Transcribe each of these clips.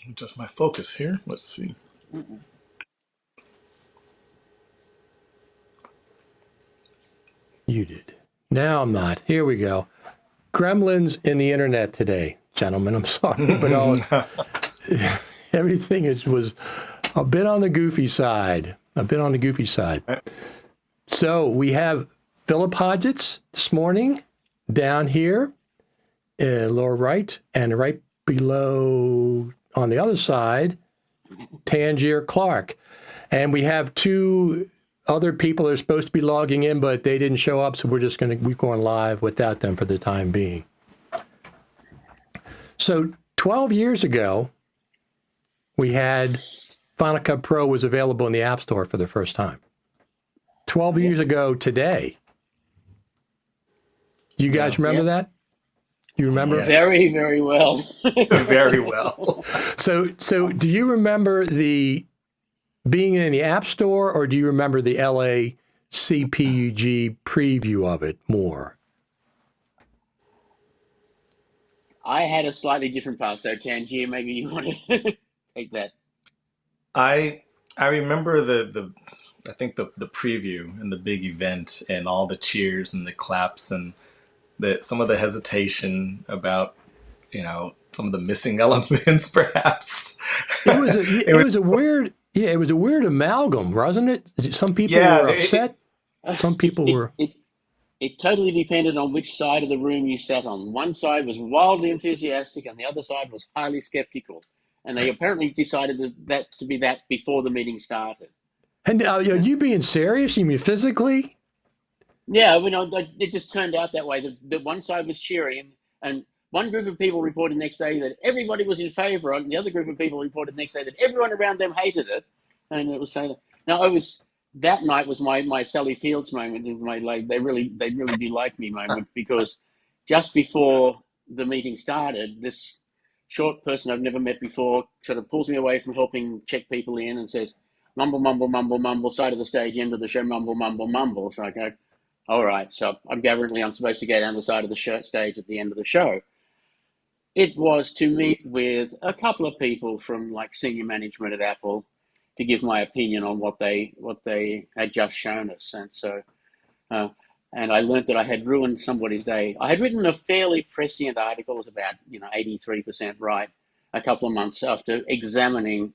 Adjust my focus here. Let's see. You did. Now I'm not. Here we go. Gremlins in the internet today, gentlemen. I'm sorry, but everything was a bit on the goofy side. So we have Philip Hodgetts this morning down here, lower right, and right below on the other side, Tangier Clark. And we have two other people that are supposed to be logging in, but they didn't show up, so we're going live without them for the time being. So 12 years ago, we had Final Cut Pro was available in the App Store for the first time. 12 years ago today. You guys remember that? You remember? Yes. Very, very well. Very well. So do you remember being in the App Store, or do you remember the LA CPUG preview of it more? I had a slightly different path, so Tangier, maybe you want to take that. I remember I think the preview and the big event and all the cheers and the claps and some of the hesitation about, some of the missing elements, perhaps. It was a weird amalgam, wasn't it? Some people were upset. Some people were. It totally depended on which side of the room you sat on. One side was wildly enthusiastic, and the other side was highly skeptical. And they apparently decided that to be that before the meeting started. And are you being serious? You mean physically? Yeah, it just turned out that way. The one side was cheering, and one group of people reported next day that everybody was in favor, and the other group of people reported next day that everyone around them hated it. And it was saying, that night was my Sally Fields moment. They really do like me moment, because just before the meeting started, this short person I've never met before sort of pulls me away from helping check people in and says, mumble, mumble, mumble, mumble, side of the stage, end of the show, mumble, mumble, mumble. So I go, all right. So I'm supposed to go down the side of the stage at the end of the show. It was to meet with a couple of people from like senior management at Apple to give my opinion on what they had just shown us. And so, and I learned that I had ruined somebody's day. I had written a fairly prescient article, it was about 83% right, a couple of months after examining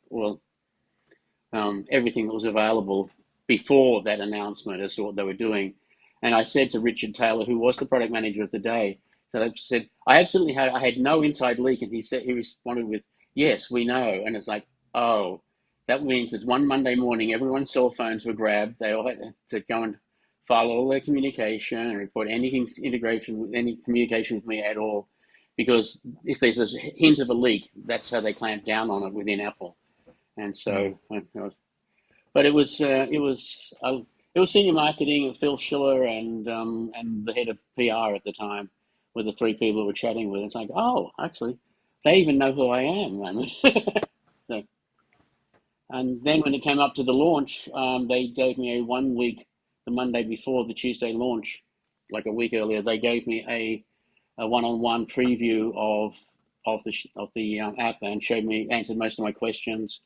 everything that was available before that announcement as to what they were doing. And I said to Richard Taylor, who was the product manager of the day, so I said, I had no inside leak, and he responded with, yes, we know. And it's like, oh, that means that one Monday morning, everyone's cell phones were grabbed. They all had to go and file all their communication and report any communication with me at all, because if there's a hint of a leak, that's how they clamp down on it within Apple. And so, but it was senior marketing, Phil Schiller, and the head of PR at the time were the three people who were chatting with. It's like, oh, actually, they even know who I am. So, and then when it came up to the launch, they gave me a 1 week, the Monday before the Tuesday launch, like a week earlier, they gave me a one-on-one preview of the app and answered most of my questions.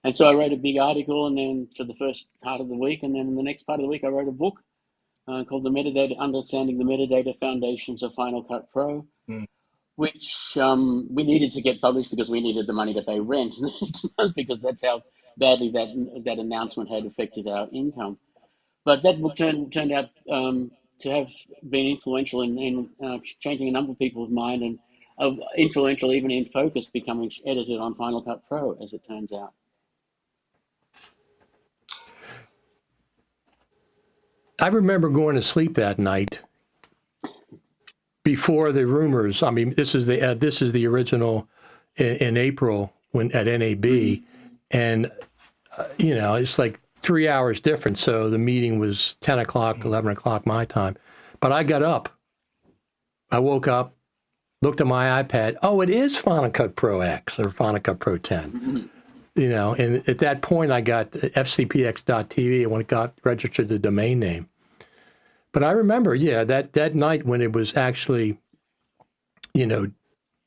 And so I wrote a big article, and then for the first part of the week, and then in the next part of the week, I wrote a book called Understanding the Metadata Foundations of Final Cut Pro, which we needed to get published because we needed the money to pay rent, because that's how badly that announcement had affected our income. But that book turned out to have been influential in changing a number of people's mind, and influential even in Focus becoming edited on Final Cut Pro, as it turns out. I remember going to sleep that night before the rumors. I mean, this is the original in April at NAB, and it's like 3 hours difference. So the meeting was 10 o'clock, 11 o'clock my time. But I got up. I woke up, looked at my iPad. Oh, it is Final Cut Pro X or Final Cut Pro 10. And at that point, I got FCPX.tv and got registered the domain name. But I remember, that night when it was actually,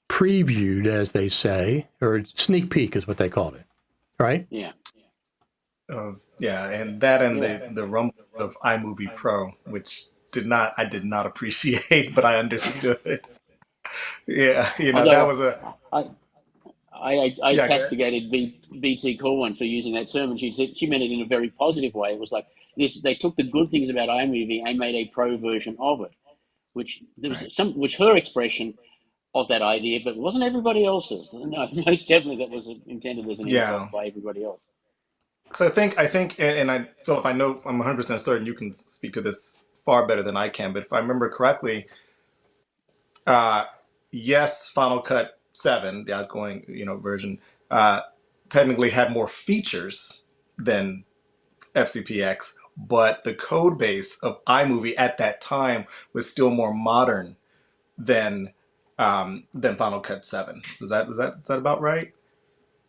previewed, as they say, or sneak peek is what they called it, right? Yeah. Yeah, and that and Yeah. the rumble of iMovie Pro, which I did not appreciate, but I understood. Yeah, that Although was a I, I yeah. Go ahead. castigated BT Corwin for using that term, and she meant it in a very positive way. It was like this: they took the good things about iMovie and made a pro version of it, which there Right. was which her expression of that idea, but it wasn't everybody else's. No, most definitely that was intended as an Yeah. insult by everybody else. So I think, and Philip, I know I'm 100% certain you can speak to this far better than I can, but if I remember correctly, uh, yes, Final Cut 7, the outgoing, version, uh, technically had more features than FCPX, but the code base of iMovie at that time was still more modern than Final Cut 7. Is that about right?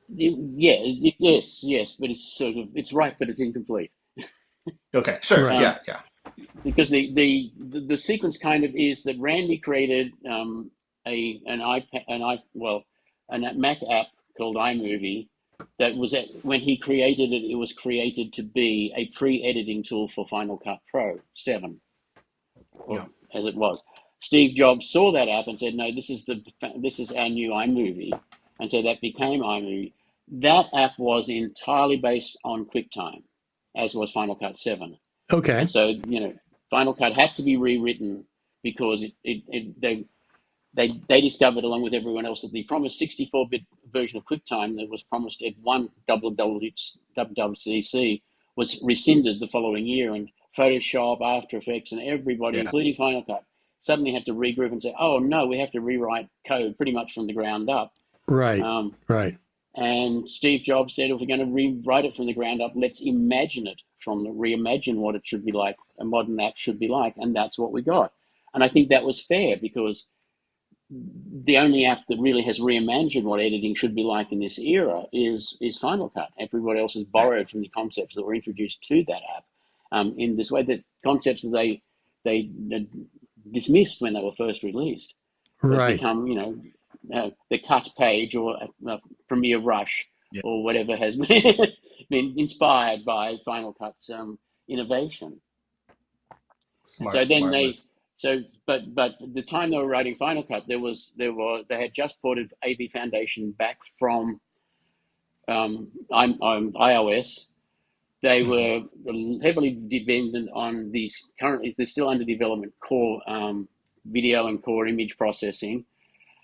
Yeah, yes, but it's sort of it's right, but it's incomplete. Okay, sure. Right. Um, Yeah, yeah, because the sequence kind of is that Randy created a an iPad an I well a Mac app called iMovie that was when he created it. It was created to be a pre-editing tool for Final Cut Pro 7, or yeah, as it was. Steve Jobs saw that app and said, "No, this is our new iMovie," and so that became iMovie. That app was entirely based on QuickTime, as was Final Cut 7. Okay. And so, Final Cut had to be rewritten because they discovered, along with everyone else, that the promised 64-bit version of QuickTime that was promised at one WWDC was rescinded the following year, and Photoshop, After Effects, and everybody, yeah. including Final Cut, suddenly had to regroup and say, "Oh no, we have to rewrite code pretty much from the ground up." Right. Um, Right. and Steve Jobs said, if we're going to rewrite it from the ground up, let's reimagine what it should be like, a modern app should be like. And that's what we got. And I think that was fair because the only app that really has reimagined what editing should be like in this era is Final Cut. Everybody else has Right. borrowed from the concepts that were introduced to that app in this way, that concepts that they dismissed when they were first released, but Right. become, the cut page or Premiere Rush Yeah. or whatever has been inspired by Final Cut's innovation. And so Smart, then smart moves. but the time they were writing Final Cut, they had just ported AV Foundation back from iOS. They Hmm. were heavily dependent on currently they're still under development core video and core image processing,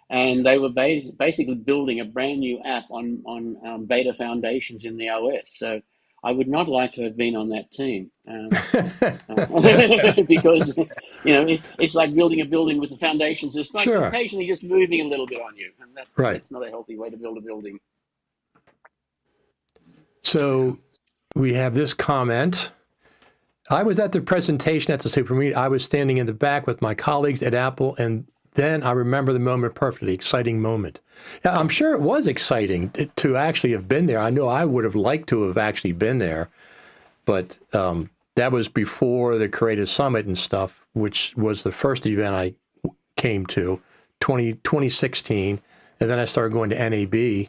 and they were basically building a brand new app on beta foundations in the OS. So I would not like to have been on that team because it's like building a building with the foundations just like Sure. occasionally just moving a little bit on you, and Right. that's not a healthy way to build a building. So we have this comment. I was at the presentation at the super meet. I was standing in the back with my colleagues at Apple, and then I remember the moment perfectly. Exciting moment. Yeah, I'm sure it was exciting to actually have been there. I know I would have liked to have actually been there, but that was before the Creative Summit and stuff, which was the first event I came to, 2016, and then I started going to NAB,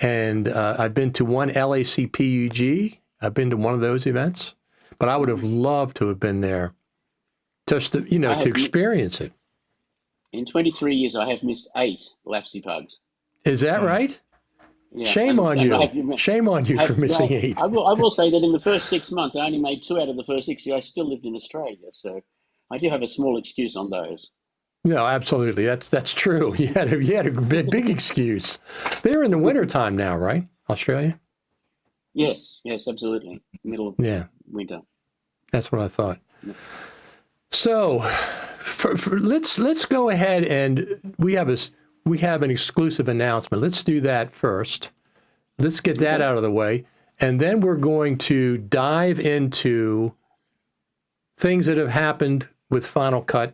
and I've been to one LACPUG. I've been to one of those events, but I would have loved to have been there, just to, I to have experience it. In 23 years I have missed 8 Lapsy Pugs. Is that Hmm. right? Yeah, Shame on and you. Shame on you for missing well, 8. I will say that in the first 6 months, I only made 2 out of the first 60. I still lived in Australia, so I do have a small excuse on those. No, absolutely. That's true. You had a big excuse. They're in the wintertime now, right? Australia? Yes, absolutely. Middle of Yeah, winter. that's what I thought. So, let's go ahead, and we have an exclusive announcement. Let's do that first. Let's get that out of the way, and then we're going to dive into things that have happened with Final Cut,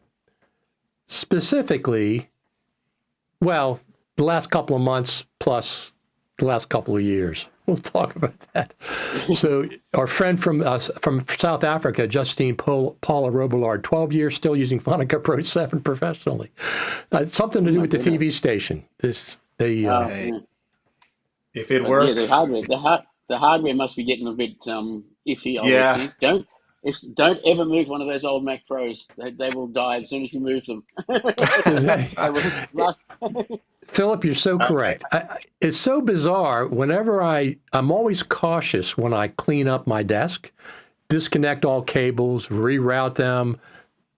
specifically, well, the last couple of months plus the last couple of years. We'll talk about that. So our friend from South Africa, Justine Paula Robillard, 12 years still using Final Cut Pro 7 professionally. Something to do with the TV station. Hey, Yeah. if it But yeah, works, the hardware must be getting a bit iffy. I would yeah. think. Don't ever move one of those old Mac Pros. They will die as soon as you move them. They will. Philip, you're so correct. It's so bizarre. Whenever I'm always cautious when I clean up my desk, disconnect all cables, reroute them,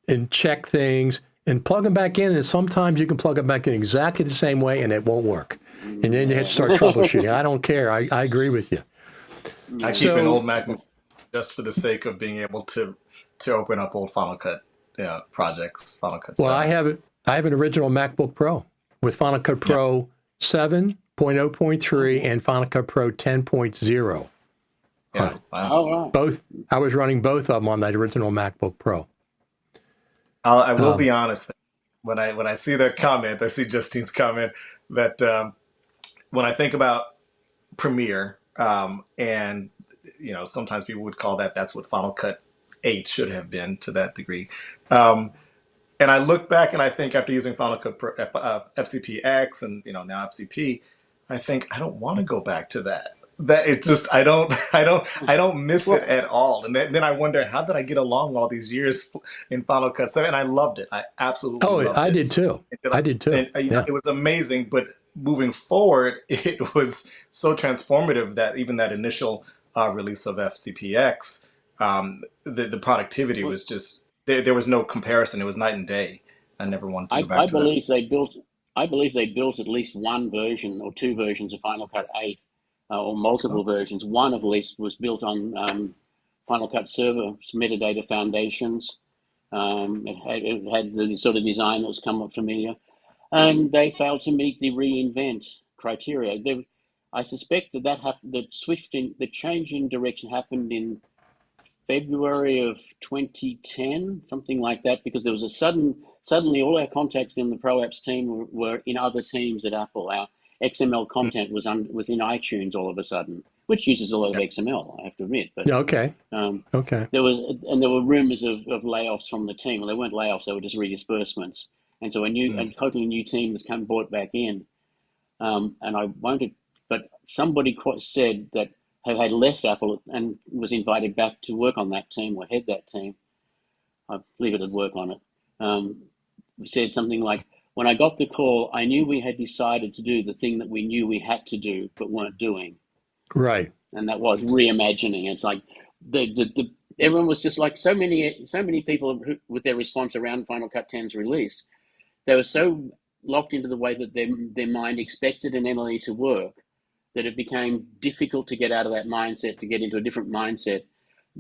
and check things, and plug them back in. And sometimes you can plug them back in exactly the same way, and it won't work. And then you have to start troubleshooting. I don't care. I agree with you. I keep an old Mac just for the sake of being able to open up old Final Cut projects, Final Cut Well, 7. I have an original MacBook Pro with Final Cut Pro 7.0.3 and Final Cut Pro 10.0. Yeah, wow. Oh, right. Both. I was running both of them on that original MacBook Pro. I will be honest. When I see that comment, I see Justine's comment that when I think about Premiere, and sometimes people would call that's what Final Cut 8 should have been to that degree. And I look back and I think after using Final Cut Pro, FCPX and now FCP, I think I don't want to go back to that. That it just I don't miss it at all. And then I wonder, how did I get along all these years in Final Cut 7? And I loved it. I absolutely loved it. I did too. I did too. And it was amazing. But moving forward, it was so transformative that even that initial release of FCPX, the productivity was just there was no comparison. It was night and day. I never wanted to go back I to that. believe they built. I believe they built at least one version or two versions of Final Cut 8, or multiple versions. One at least was built on Final Cut Server metadata foundations. It had the sort of design that was somewhat familiar, and they failed to meet the reinvent criteria. I suspect that happened. The change in direction happened in February of 2010, something like that, because there was suddenly all our contacts in the Pro Apps team were in other teams at Apple. Our XML content was within iTunes all of a sudden, which uses a lot of XML, I have to admit. But Okay. Okay. there were rumors of layoffs from the team. Well, they weren't layoffs; they were just redisbursements. And so a totally new team was brought back in. And I wanted, but somebody said that had left Apple and was invited back to work on that team or head that team. I believe it had work on it. Said something like, "When I got the call, I knew we had decided to do the thing that we knew we had to do but weren't doing." Right. And that was reimagining. It's like everyone was just like so many people with their response around Final Cut 10's release. They were so locked into the way that their mind expected an NLE to work that it became difficult to get out of that mindset, to get into a different mindset,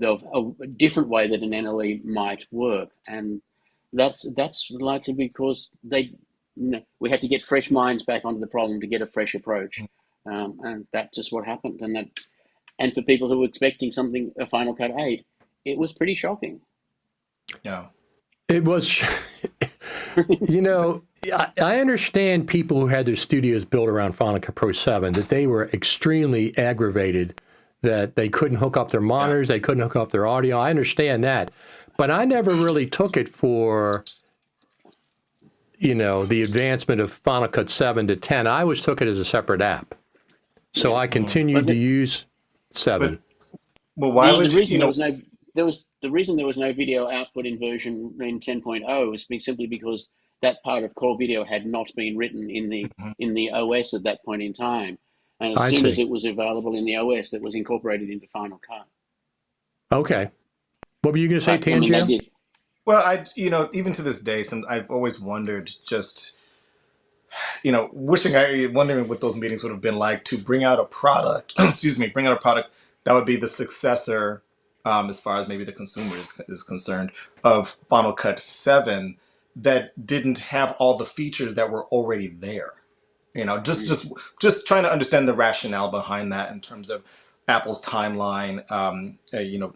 of a different way that an NLE might work. And that's largely because we had to get fresh minds back onto the problem to get a fresh approach. And that's just what happened. And for people who were expecting a Final Cut 8, it was pretty shocking. Yeah. It was, I understand people who had their studios built around Final Cut Pro 7, that they were extremely aggravated that they couldn't hook up their monitors, they couldn't hook up their audio. I understand that. But I never really took it for, the advancement of Final Cut 7 to 10. I always took it as a separate app. So I continued to use 7. Well, why would the reason the reason there was no video output in 10.0 was simply because that part of core video had not been written in the OS at that point in time, and as soon as it was available in the OS, that was incorporated into Final Cut. Okay, what were you going to say, Tangio? Well, even to this day, I've always wondered, just wondering what those meetings would have been like to bring out a product. Bring out a product that would be the successor, as far as maybe the consumer is concerned, of Final Cut 7 that didn't have all the features that were already there. Just trying to understand the rationale behind that in terms of Apple's timeline,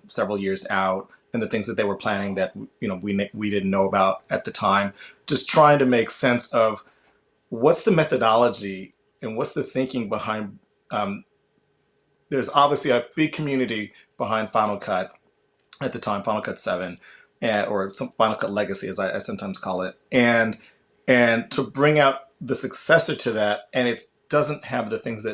several years out, and the things that they were planning that we didn't know about at the time. Just trying to make sense of what's the methodology and what's the thinking behind there's obviously a big community behind Final Cut at the time, Final Cut 7, or some Final Cut Legacy, as I sometimes call it, and to bring out the successor to that, and it doesn't have the things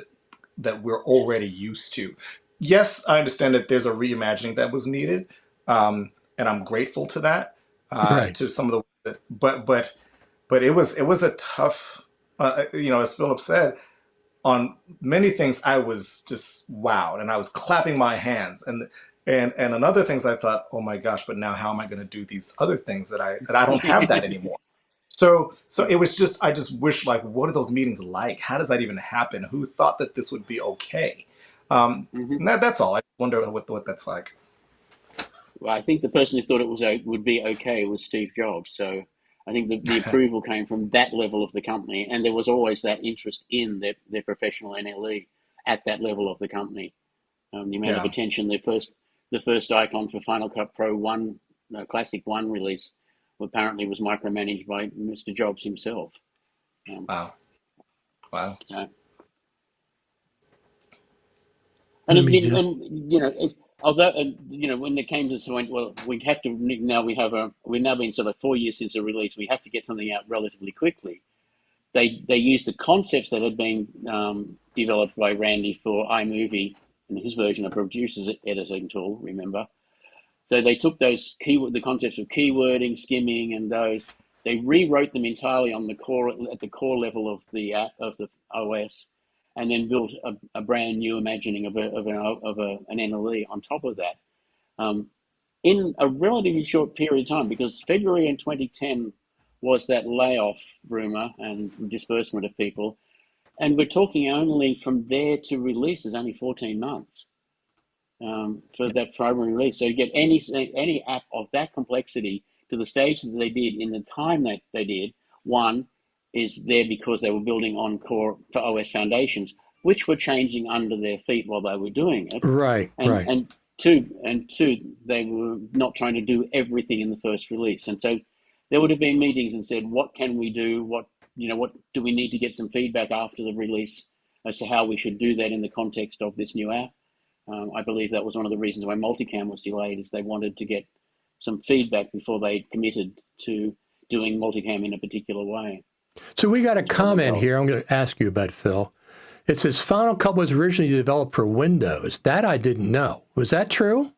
that we're already used to. Yes, I understand that there's a reimagining that was needed, and I'm grateful to that. Right. To some of the, but it was a tough, as Philip said, on many things I was just wowed and I was clapping my hands, and on other things I thought, oh my gosh, but now how am I going to do these other things that I don't have that anymore. So it was just, I just wish, like, what are those meetings like? How does that even happen? Who thought that this would be okay? Hmm. And that's all. I wonder what that's like. Well, I think the person who thought it was would be okay was Steve Jobs. So I think the approval came from that level of the company, and there was always that interest in their professional NLE at that level of the company. The amount of Yeah. attention the first icon for Final Cut Pro One, Classic One release, apparently was micromanaged by Mr. Jobs himself. Um, Wow. Wow. so And Let it me didn't, just. and although when it came to this point, well, we have to now we've now been sort of 4 years since the release. We have to get something out relatively quickly. They used the concepts that had been developed by Randy for iMovie and his version of producer's editing tool. Remember, so they took the concepts of keywording, skimming, and those. They rewrote them entirely on the core at the core level of the app of the OS, and then built a brand new imagining of an NLE on top of that, um, in a relatively short period of time. Because February in 2010 was that layoff rumor and disbursement of people, and we're talking only from there to release is only 14 months, for that primary release. So you get any app of that complexity to the stage that they did in the time that they did. One is there because they were building on core for OS foundations, which were changing under their feet while they were doing it, Right. and Right. and two, they were not trying to do everything in the first release, and so there would have been meetings and said, what can we do? What do we need to get some feedback after the release as to how we should do that in the context of this new app? I believe that was one of the reasons why multicam was delayed, is they wanted to get some feedback before they committed to doing multicam in a particular way. So we got a As a comment result, here. I'm going to ask you about, Phil. It says Final Cut was originally developed for Windows. That I didn't know. Was that true?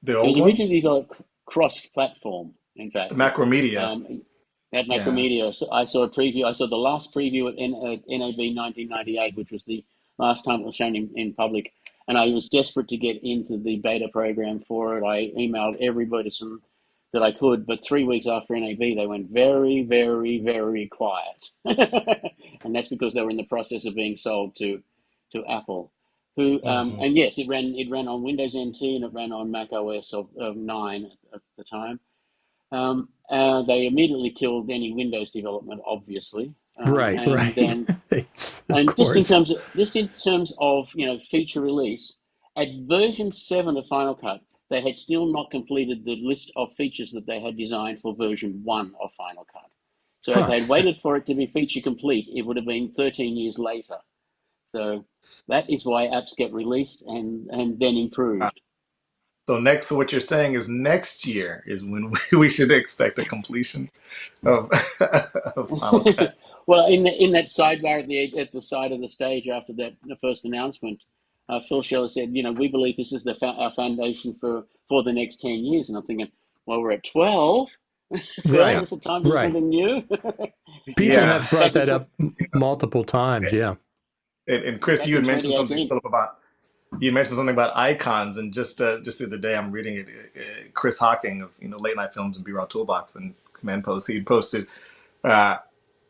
The it was old one, originally developed cross-platform. In the fact, Macromedia. um, at Yeah. Macromedia, so I saw a preview. I saw the last preview at NAB 1998, which was the last time it was shown in public. And I was desperate to get into the beta program for it. I emailed everybody that I could, but 3 weeks after NAB, they went very, very, very quiet. And that's because they were in the process of being sold to Apple. Who Hmm. and yes, it ran on Windows NT and it ran on Mac OS of 9 at the time. They immediately killed any Windows development, obviously, Right. and Right. then Of and course. just in terms of feature release, at version 7 of Final Cut, they had still not completed the list of features that they had designed for version 1 of Final Cut. So if Huh. they had waited for it to be feature complete, it would have been 13 years later. So that is why apps get released and then improved. So what you're saying is next year is when we should expect a completion of of Final Cut. Well, in that sidebar at the side of the stage after the first announcement, Phil Schiller said, we believe this is our foundation for the next 10 years. And I'm thinking, well, we're at 12. Phil, Right. is it time to do Right. something new? People Yeah. have brought Back in that up multiple times. Yeah. And Chris, back you in had mentioned something, 2018. Philip, about you mentioned something about icons, and just the other day I'm reading it. Chris Hawking of Late Night Films and B-Raw Toolbox and Command Post, he posted, uh,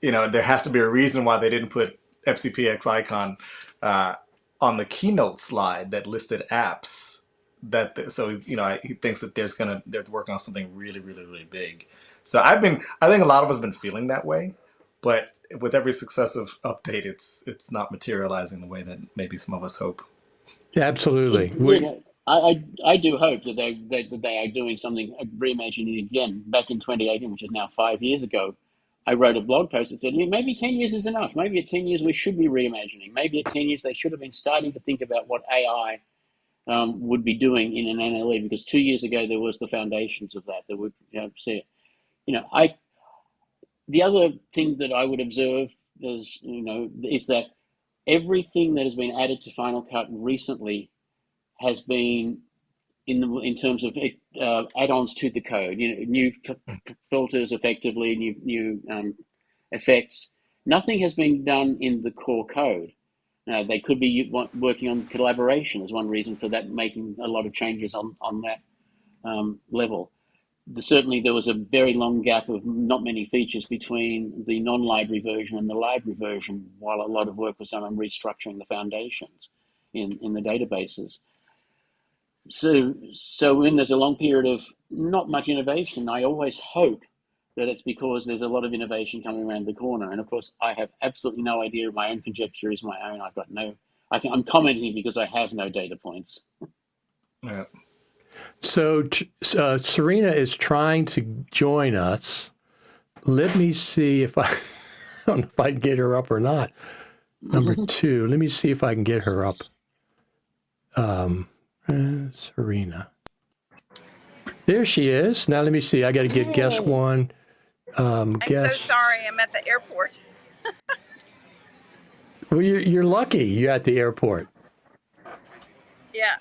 there has to be a reason why they didn't put FCPX icon uh, on the keynote slide that listed apps. He thinks that they're working on something really, really, really big. So I think a lot of us have been feeling that way, but with every successive update, it's not materializing the way that maybe some of us hope. Absolutely. You know, I do hope that they are doing something, reimagining again. Back in 2018, which is now 5 years ago, I wrote a blog post that said, maybe 10 years is enough. Maybe at 10 years we should be reimagining. Maybe at 10 years they should have been starting to think about what AI would be doing in an NLE, because 2 years ago there was the foundations of that would see it. The other thing that I would observe is that everything that has been added to Final Cut recently has been in terms of add-ons to the code, new filters, effectively new effects. Nothing has been done in the core code. They could be working on collaboration as one reason for that, making a lot of changes on that level. Certainly, there was a very long gap of not many features between the non-library version and the library version, while a lot of work was done on restructuring the foundations in the databases. So when there's a long period of not much innovation, I always hope that it's because there's a lot of innovation coming around the corner. And of course, I have absolutely no idea. My own conjecture is my own. I'm commenting because I have no data points. Yeah. So Serena is trying to join us. Let me see if I don't know if I can get her up or not. Number 2, let me see if I can get her up. Serena. There she is. Now let me see. I got to get guest 1. I'm so sorry. I'm at the airport. Well, you're lucky you're at the airport. Yeah.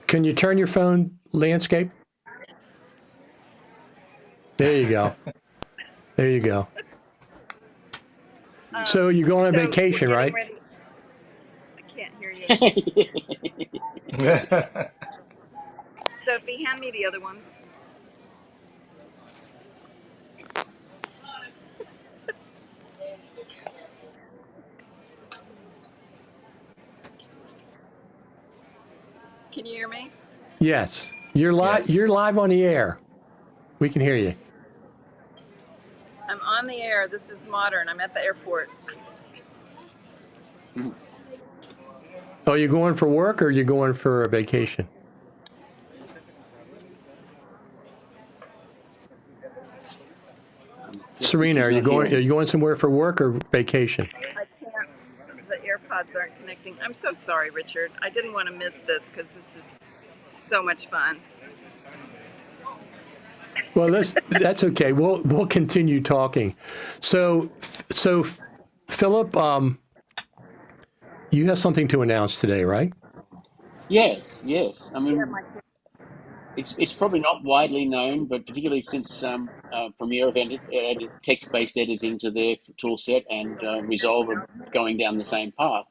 Can you turn your phone landscape? There you go. There you go. So you're going on vacation, right? Ready. I can't hear you. Sophie, hand me the other ones. Can you hear me? Yes. You're live. Yes. You're live on the air. We can hear you. I'm on the air. This is modern. I'm at the airport. Oh, you going for work or you going for a vacation? Serena, are you going somewhere for work or vacation? I can't. The AirPods aren't connecting. I'm so sorry, Richard. I didn't want to miss this because this is so much fun. Well, that's okay. We'll continue talking. So Philip, you have something to announce today, right? Yes. I mean, it's probably not widely known, but particularly since Premiere have added text-based editing to their tool set, and Resolve are going down the same path,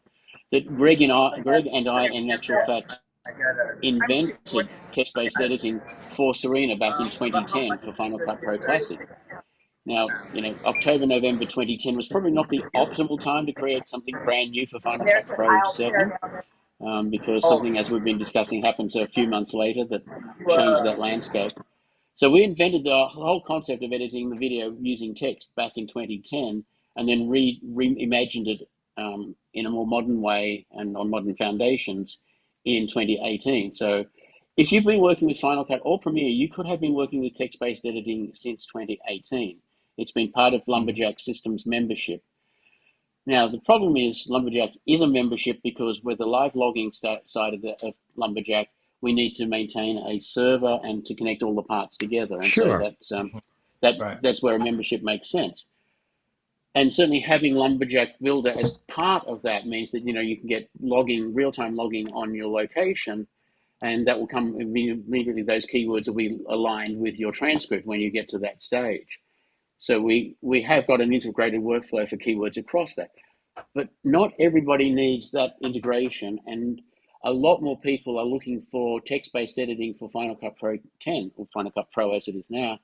that Greg and I, in actual fact, invented text-based editing for Serena back in 2010 for Final Cut Pro Classic. Now, October, November 2010 was probably not the optimal time to create something brand new for Final Cut Pro 7, because something, as we've been discussing, happened a few months later that changed that landscape. So we invented the whole concept of editing the video using text back in 2010, and then reimagined it in a more modern way and on modern foundations in 2018. So if you've been working with Final Cut or Premiere, you could have been working with text-based editing since 2018. It's been part of Lumberjack Systems membership. Now, the problem is Lumberjack is a membership because with the live logging side of Lumberjack, we need to maintain a server and to connect all the parts together. And Sure. So Right. that's where a membership makes sense. And certainly having Lumberjack Builder as part of that means that you can get real-time logging on your location, and that will come immediately. Those keywords will be aligned with your transcript when you get to that stage. So we have got an integrated workflow for keywords across that. But not everybody needs that integration, and a lot more people are looking for text-based editing for Final Cut Pro 10, or Final Cut Pro as it is now.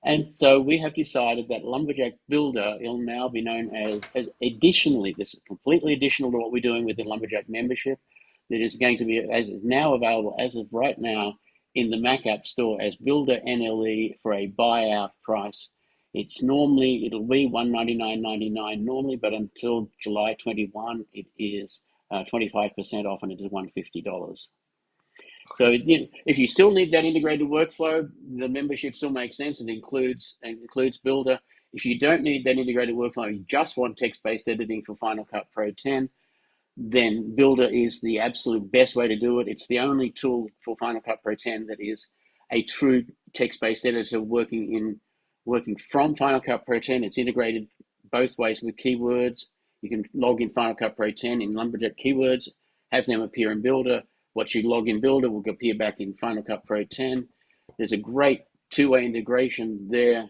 And so we have decided that Lumberjack Builder will now be known as additionally, this is completely additional to what we're doing with the Lumberjack membership, that is going to be, as is now available as of right now, in the Mac App Store as Builder NLE for a buyout price. It'll be $199.99 normally, but until July 21, it is 25% off, and it is $150. So if you still need that integrated workflow, the membership still makes sense. It includes Builder. If you don't need that integrated workflow, you just want text-based editing for Final Cut Pro 10, then Builder is the absolute best way to do it. It's the only tool for Final Cut Pro 10 that is a true text-based editor working from Final Cut Pro 10. It's integrated both ways with keywords. You can log in Final Cut Pro 10 in Lumberjack keywords, have them appear in Builder. What you log in Builder will appear back in Final Cut Pro 10. There's a great two-way integration there.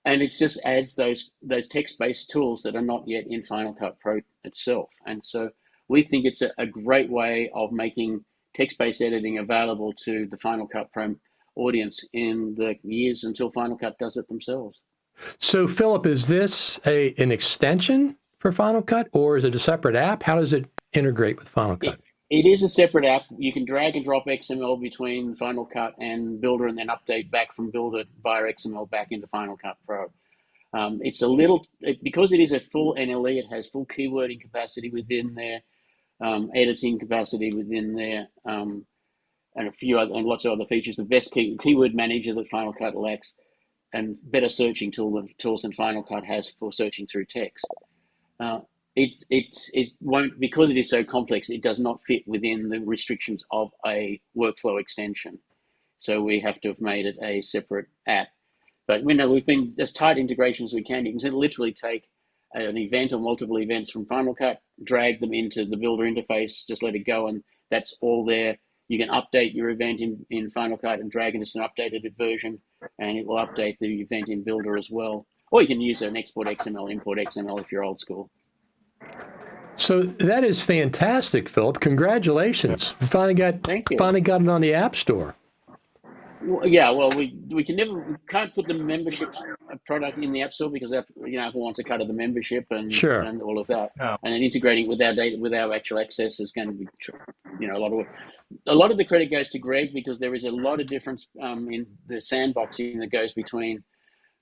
And it just adds those text-based tools that are not yet in Final Cut Pro itself. And so we think it's a great way of making text-based editing available to the Final Cut Pro audience in the years until Final Cut does it themselves. So, Philip, is this an extension for Final Cut, or is it a separate app? How does it integrate with Final Cut? It is a separate app. You can drag and drop XML between Final Cut and Builder and then update back from Builder via XML back into Final Cut Pro. It's because it is a full NLE, it has full keywording capacity within there, editing capacity within there, and lots of other features. The best keyword manager that Final Cut lacks, and better searching tools than Final Cut has for searching through text. It won't, because it is so complex, it does not fit within the restrictions of a workflow extension. So we have to have made it a separate app. But we've been as tight integration as we can. You can literally take an event or multiple events from Final Cut, drag them into the Builder interface, just let it go, and that's all there. You can update your event in Final Cut and drag it as an updated version, and it will update the event in Builder as well. Or you can use an export XML, import XML if you're old school. So that is fantastic, Philip. Congratulations! Finally Thank you. got it on the App Store. Well, we can't put the membership product in the App Store because Apple wants a cut of the membership and Sure. and all of that. Oh. And then integrating with our data, with our actual access, is going to be a lot of work. A lot of the credit goes to Greg because there is a lot of difference in the sandboxing that goes between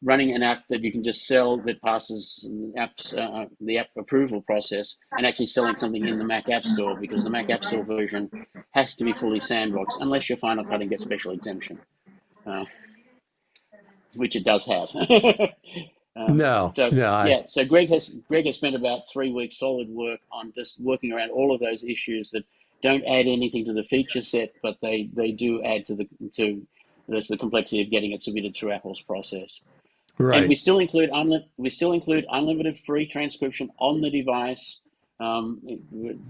running an app that you can just sell that passes the app approval process and actually selling something in the Mac App Store, because the Mac App Store version has to be fully sandboxed unless you're Final Cut and get special exemption, which it does have. So Greg has spent about 3 weeks solid work on just working around all of those issues that don't add anything to the feature set, but they do add to the complexity of getting it submitted through Apple's process. Right. And we still include unlimited free transcription on the device, and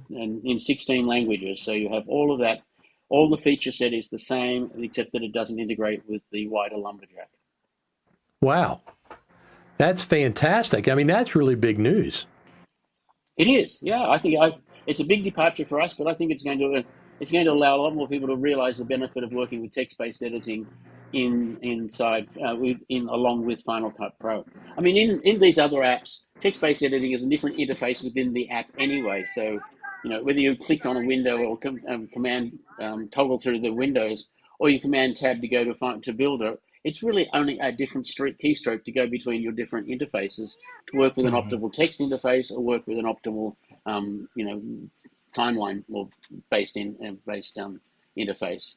in 16 languages. So you have all of that. All the feature set is the same, except that it doesn't integrate with the wider Lumberjack. Wow, that's fantastic. I mean, that's really big news. It is, yeah. I think it's a big departure for us, but I think it's going to allow a lot more people to realize the benefit of working with text-based editing along with Final Cut Pro. I mean, in these other apps, text-based editing is a different interface within the app anyway. So, whether you click on a window or command toggle through the windows, or you command tab to go to Builder, it's really only a different keystroke to go between your different interfaces to work with an optimal text interface or work with an optimal, timeline or based interface.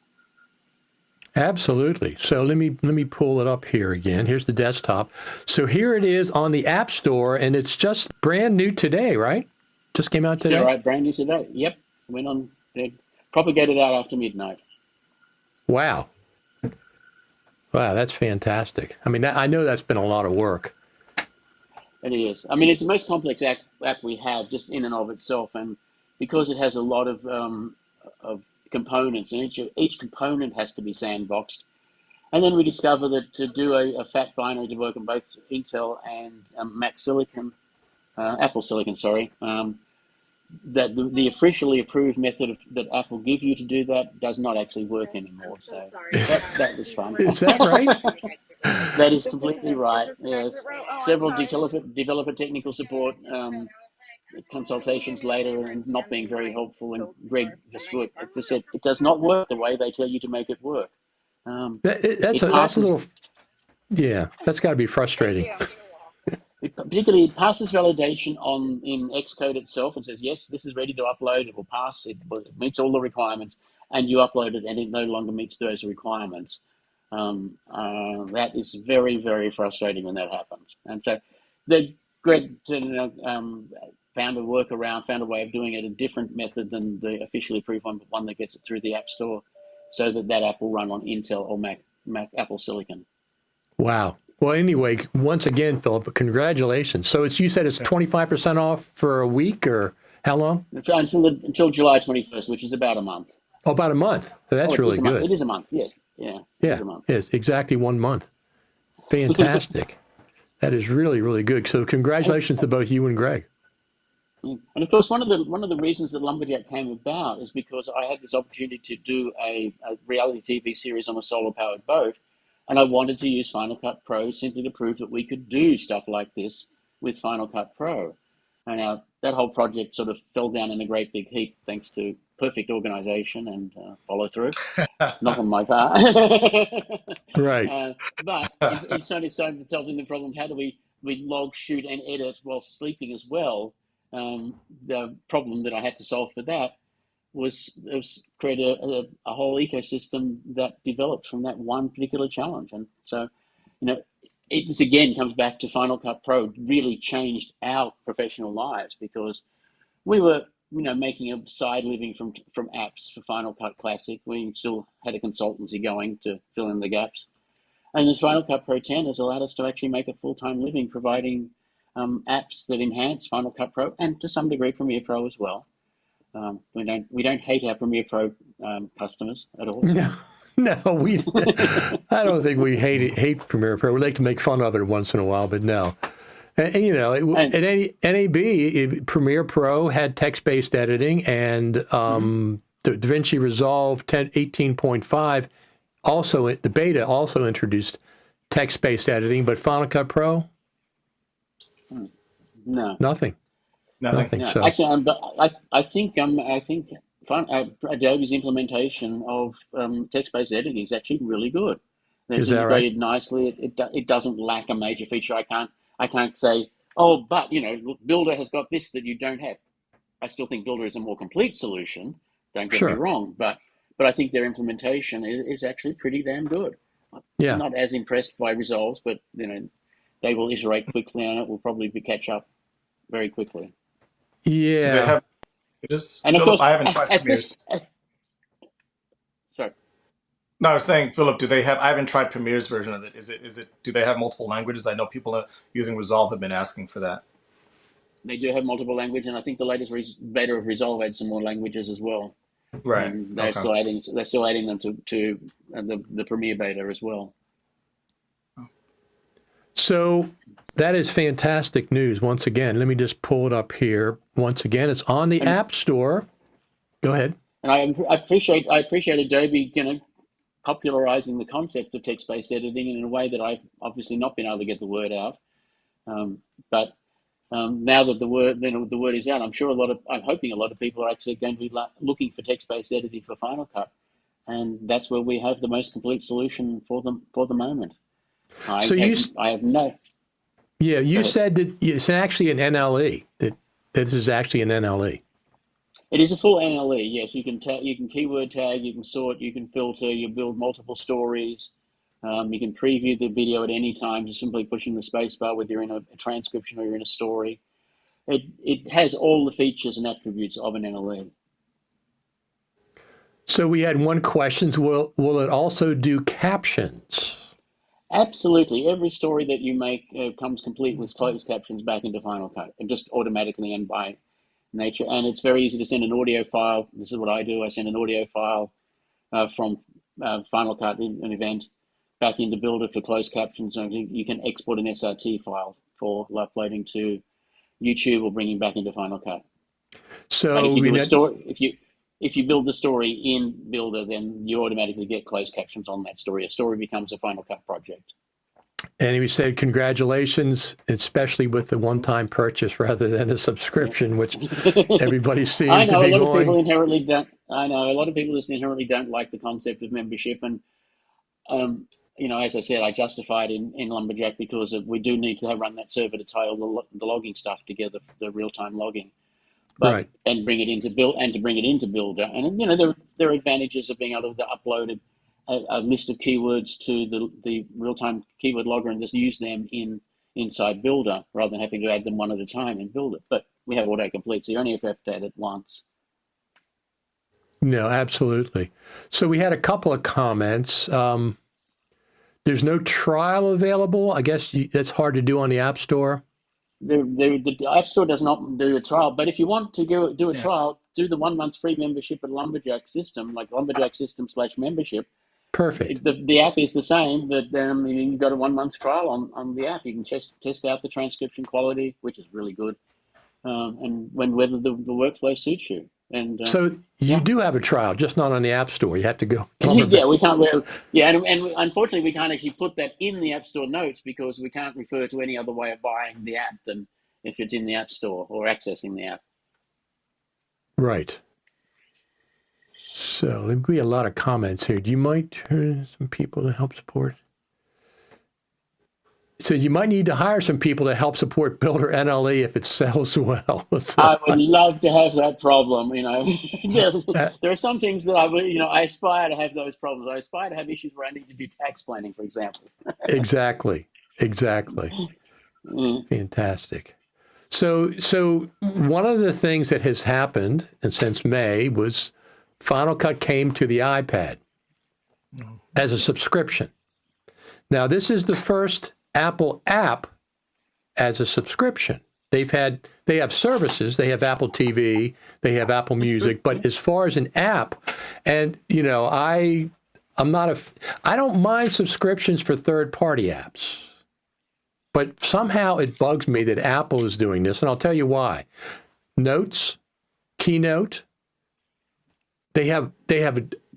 Absolutely. So let me pull it up here again. Here's the desktop. So here it is on the App Store, and it's just brand new today, right? Just came out today? Yeah, right, brand new today. Yep. Propagated out after midnight. Wow. Wow, that's fantastic. I mean, I know that's been a lot of work. It is. I mean, it's the most complex app we have just in and of itself, and because it has a lot of components, and each component has to be sandboxed. And then we discover that to do a fat binary to work on both Intel and Apple Silicon, that the officially approved method that Apple give you to do that does not actually work anymore. I'm so sorry. That was fun. Is that right? That is completely right. Yes. Several developer technical support consultations later and not being very helpful, and Greg just said it does not work the way they tell you to make it work. That's a little, yeah, that's got to be frustrating. Particularly, it passes validation in Xcode itself and says, yes, this is ready to upload, it will pass, it meets all the requirements. and you upload it and it no longer meets those requirements. That is very, very frustrating when that happens. And so the Greg found a workaround, found a way of doing it, a different method than the officially approved one, but one that gets it through the App Store, so that app will run on Intel or Mac Apple Silicon. Wow. Well, anyway, once again, Philip, congratulations. So you said it's 25% off for a week, or how long? Until July 21st, which is about a month. Oh, about a month. That's really good. It is a month, yes. Yeah. Yeah, It is a month. yes, exactly 1 month. Fantastic. That is really, really good. So congratulations to both you and Greg. And of course, one of the reasons that Lumberjack came about is because I had this opportunity to do a reality TV series on a solar-powered boat, and I wanted to use Final Cut Pro simply to prove that we could do stuff like this with Final Cut Pro. And now that whole project sort of fell down in a great big heap thanks to perfect organization and follow through. Not on my part. Right. But it's only solving the problem. How do we log, shoot, and edit while sleeping as well? The problem that I had to solve for that was create a whole ecosystem that developed from that one particular challenge. And so, it again comes back to Final Cut Pro really changed our professional lives, because we were making a side living from apps for Final Cut Classic. We still had a consultancy going to fill in the gaps. And the Final Cut Pro 10 has allowed us to actually make a full-time living providing apps that enhance Final Cut Pro and to some degree Premiere Pro as well. We don't hate our Premiere Pro customers at all. No, I don't think we hate Premiere Pro. We like to make fun of it once in a while, but no. And, at NAB, Premiere Pro had text-based editing, and DaVinci Resolve 18.5 also, the beta also introduced text-based editing, but Final Cut Pro? No. Nothing. No. So. Actually, I think Adobe's implementation of text-based editing is actually really good. It's integrated right? Nicely. It doesn't lack a major feature. I can't say, oh, but Builder has got this that you don't have. I still think Builder is a more complete solution. Don't get me wrong, but I think their implementation is actually pretty damn good. Yeah. I'm not as impressed by Resolves, but they will iterate quickly and it will probably catch up very quickly. Yeah. Do they have and of course, I haven't tried Premieres. Sorry. No, I was saying, Philip, I haven't tried Premiere's version of it. Is it? Do they have multiple languages? I know people using Resolve have been asking for that. They do have multiple languages, and I think the latest beta of Resolve had some more languages as well. Right. And they're still adding them to the Premiere beta as well. So that is fantastic news. Once again, let me just pull it up here. Once again, it's on the App Store. Go ahead. And I appreciate Adobe, popularizing the concept of text-based editing in a way that I've obviously not been able to get the word out. But now that the word is out, I'm hoping a lot of people are actually going to be looking for text-based editing for Final Cut, and that's where we have the most complete solution for the moment. I have no. Yeah, you said that it's actually an NLE. That this is actually an NLE. It is a full NLE. Yes, you can keyword tag, you can sort, you can filter, you build multiple stories. You can preview the video at any time, just simply pushing the spacebar, whether you're in a transcription or you're in a story. It has all the features and attributes of an NLE. So we had one question. Will it also do captions? Absolutely. Every story that you make comes complete with closed captions back into Final Cut, and just automatically and by nature. And it's very easy to send an audio file. This is what I do. I send an audio file from Final Cut, an event, back into Builder for closed captions. And you can export an SRT file for uploading to YouTube or bringing back into Final Cut. So but if you build the story in Builder, then you automatically get closed captions on that story. A story becomes a Final Cut project. And we said congratulations, especially with the one-time purchase rather than a subscription, which everybody seems to be going. I know a lot of people just inherently don't like the concept of membership, and as I said, I justified in Lumberjack because we do need to run that server to tie all the logging stuff together, the real-time logging. but Right. and bring it into build and to bring it into Builder. And there are advantages of being able to upload a list of keywords to the real-time keyword logger and just use them inside Builder rather than having to add them one at a time in Builder. But we have autocomplete, so you only have to add it once. No, absolutely. So we had a couple of comments. There's no trial available. I guess that's hard to do on the App Store. The App Store does not do a trial, but if you want to do a Yeah. trial, do the 1 month free membership at Lumberjack System, like Lumberjack System/membership. Perfect. The app is the same, but you've got a 1 month trial on the app. You can test out the transcription quality, which is really good, and whether the workflow suits you. And So you yeah. do have a trial, just not on the App Store. You have to go. Yeah, we can't. And unfortunately, we can't actually put that in the App Store notes because we can't refer to any other way of buying the app than if it's in the App Store or accessing the app. Right. So let me give you a lot of comments here. Do you might turn some people to help support? So you might need to hire some people to help support Builder NLE if it sells well. So, I would love to have that problem. There are some things that I aspire to have those problems. I aspire to have issues where I need to do tax planning, for example. Exactly. Fantastic. So one of the things that has happened and since May was Final Cut came to the iPad as a subscription. Now, this is the first Apple app as a subscription. They have services. They have Apple TV, they have Apple Music, but as far as an app, and I don't mind subscriptions for third-party apps. But somehow it bugs me that Apple is doing this, and I'll tell you why. Notes, Keynote, they have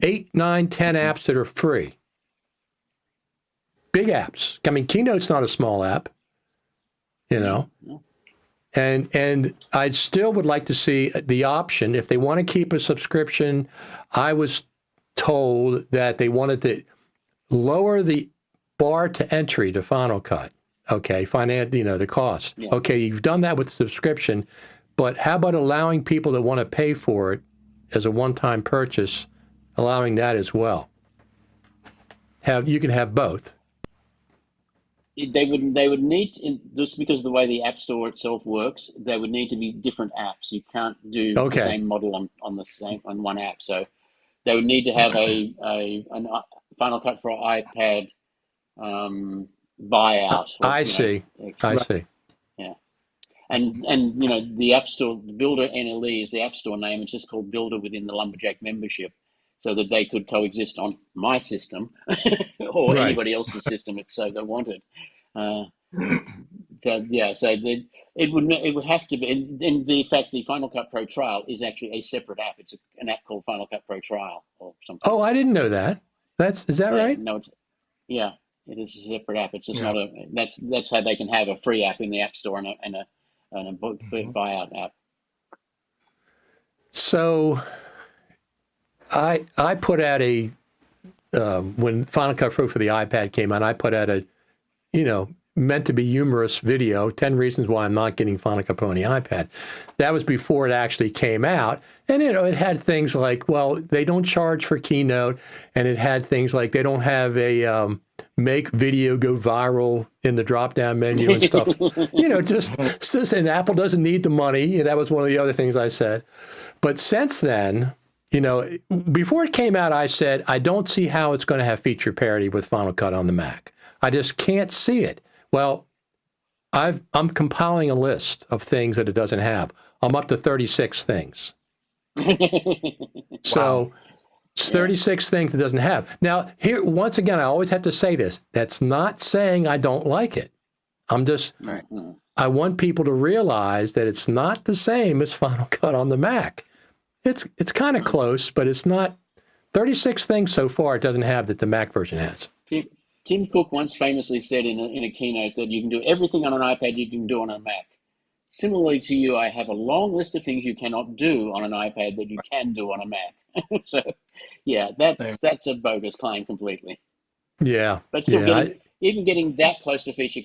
8, 9, 10 apps that are free. Big apps. I mean, Keynote's not a small app, And I still would like to see the option, if they want to keep a subscription. I was told that they wanted to lower the bar to entry to Final Cut. Okay, the cost. Yeah. Okay, you've done that with subscription, but how about allowing people that want to pay for it as a one-time purchase, allowing that as well? You can have both. They would need just because of the way the App Store itself works, they would need to be different apps. You can't do the same model on one app. So they would need to have a Final Cut for iPad buyout. I see. Yeah, and the App Store Builder NLE is the App Store name. It's just called Builder within the Lumberjack membership, so that they could coexist on my system or anybody else's system if so they wanted. So it would have to be. And the fact the Final Cut Pro Trial is actually a separate app. It's an app called Final Cut Pro Trial or something. Oh, I didn't know that. Is that right? No, it is a separate app. It's just not a. That's how they can have a free app in the App Store and a buyout app. So I put out when Final Cut Pro for the iPad came out, I put out a meant to be humorous video, 10 reasons why I'm not getting Final Cut Pro on the iPad. That was before it actually came out. And it had things like, well, they don't charge for Keynote, and it had things like they don't have a make video go viral in the drop-down menu and stuff. Just and Apple doesn't need the money. That was one of the other things I said. But since then, before it came out, I said, I don't see how it's going to have feature parity with Final Cut on the Mac. I just can't see it. Well, I'm compiling a list of things that it doesn't have. I'm up to 36 things. So it's 36 things it doesn't have. Now, here, once again, I always have to say this. That's not saying I don't like it. I want people to realize that it's not the same as Final Cut on the Mac. It's kind of close, but it's not 36 things so far it doesn't have that the Mac version has. Tim Cook once famously said in a keynote that you can do everything on an iPad you can do on a Mac. Similarly to you, I have a long list of things you cannot do on an iPad that you can do on a Mac. So, yeah, that's a bogus claim completely. Yeah. But still, even getting that close to feature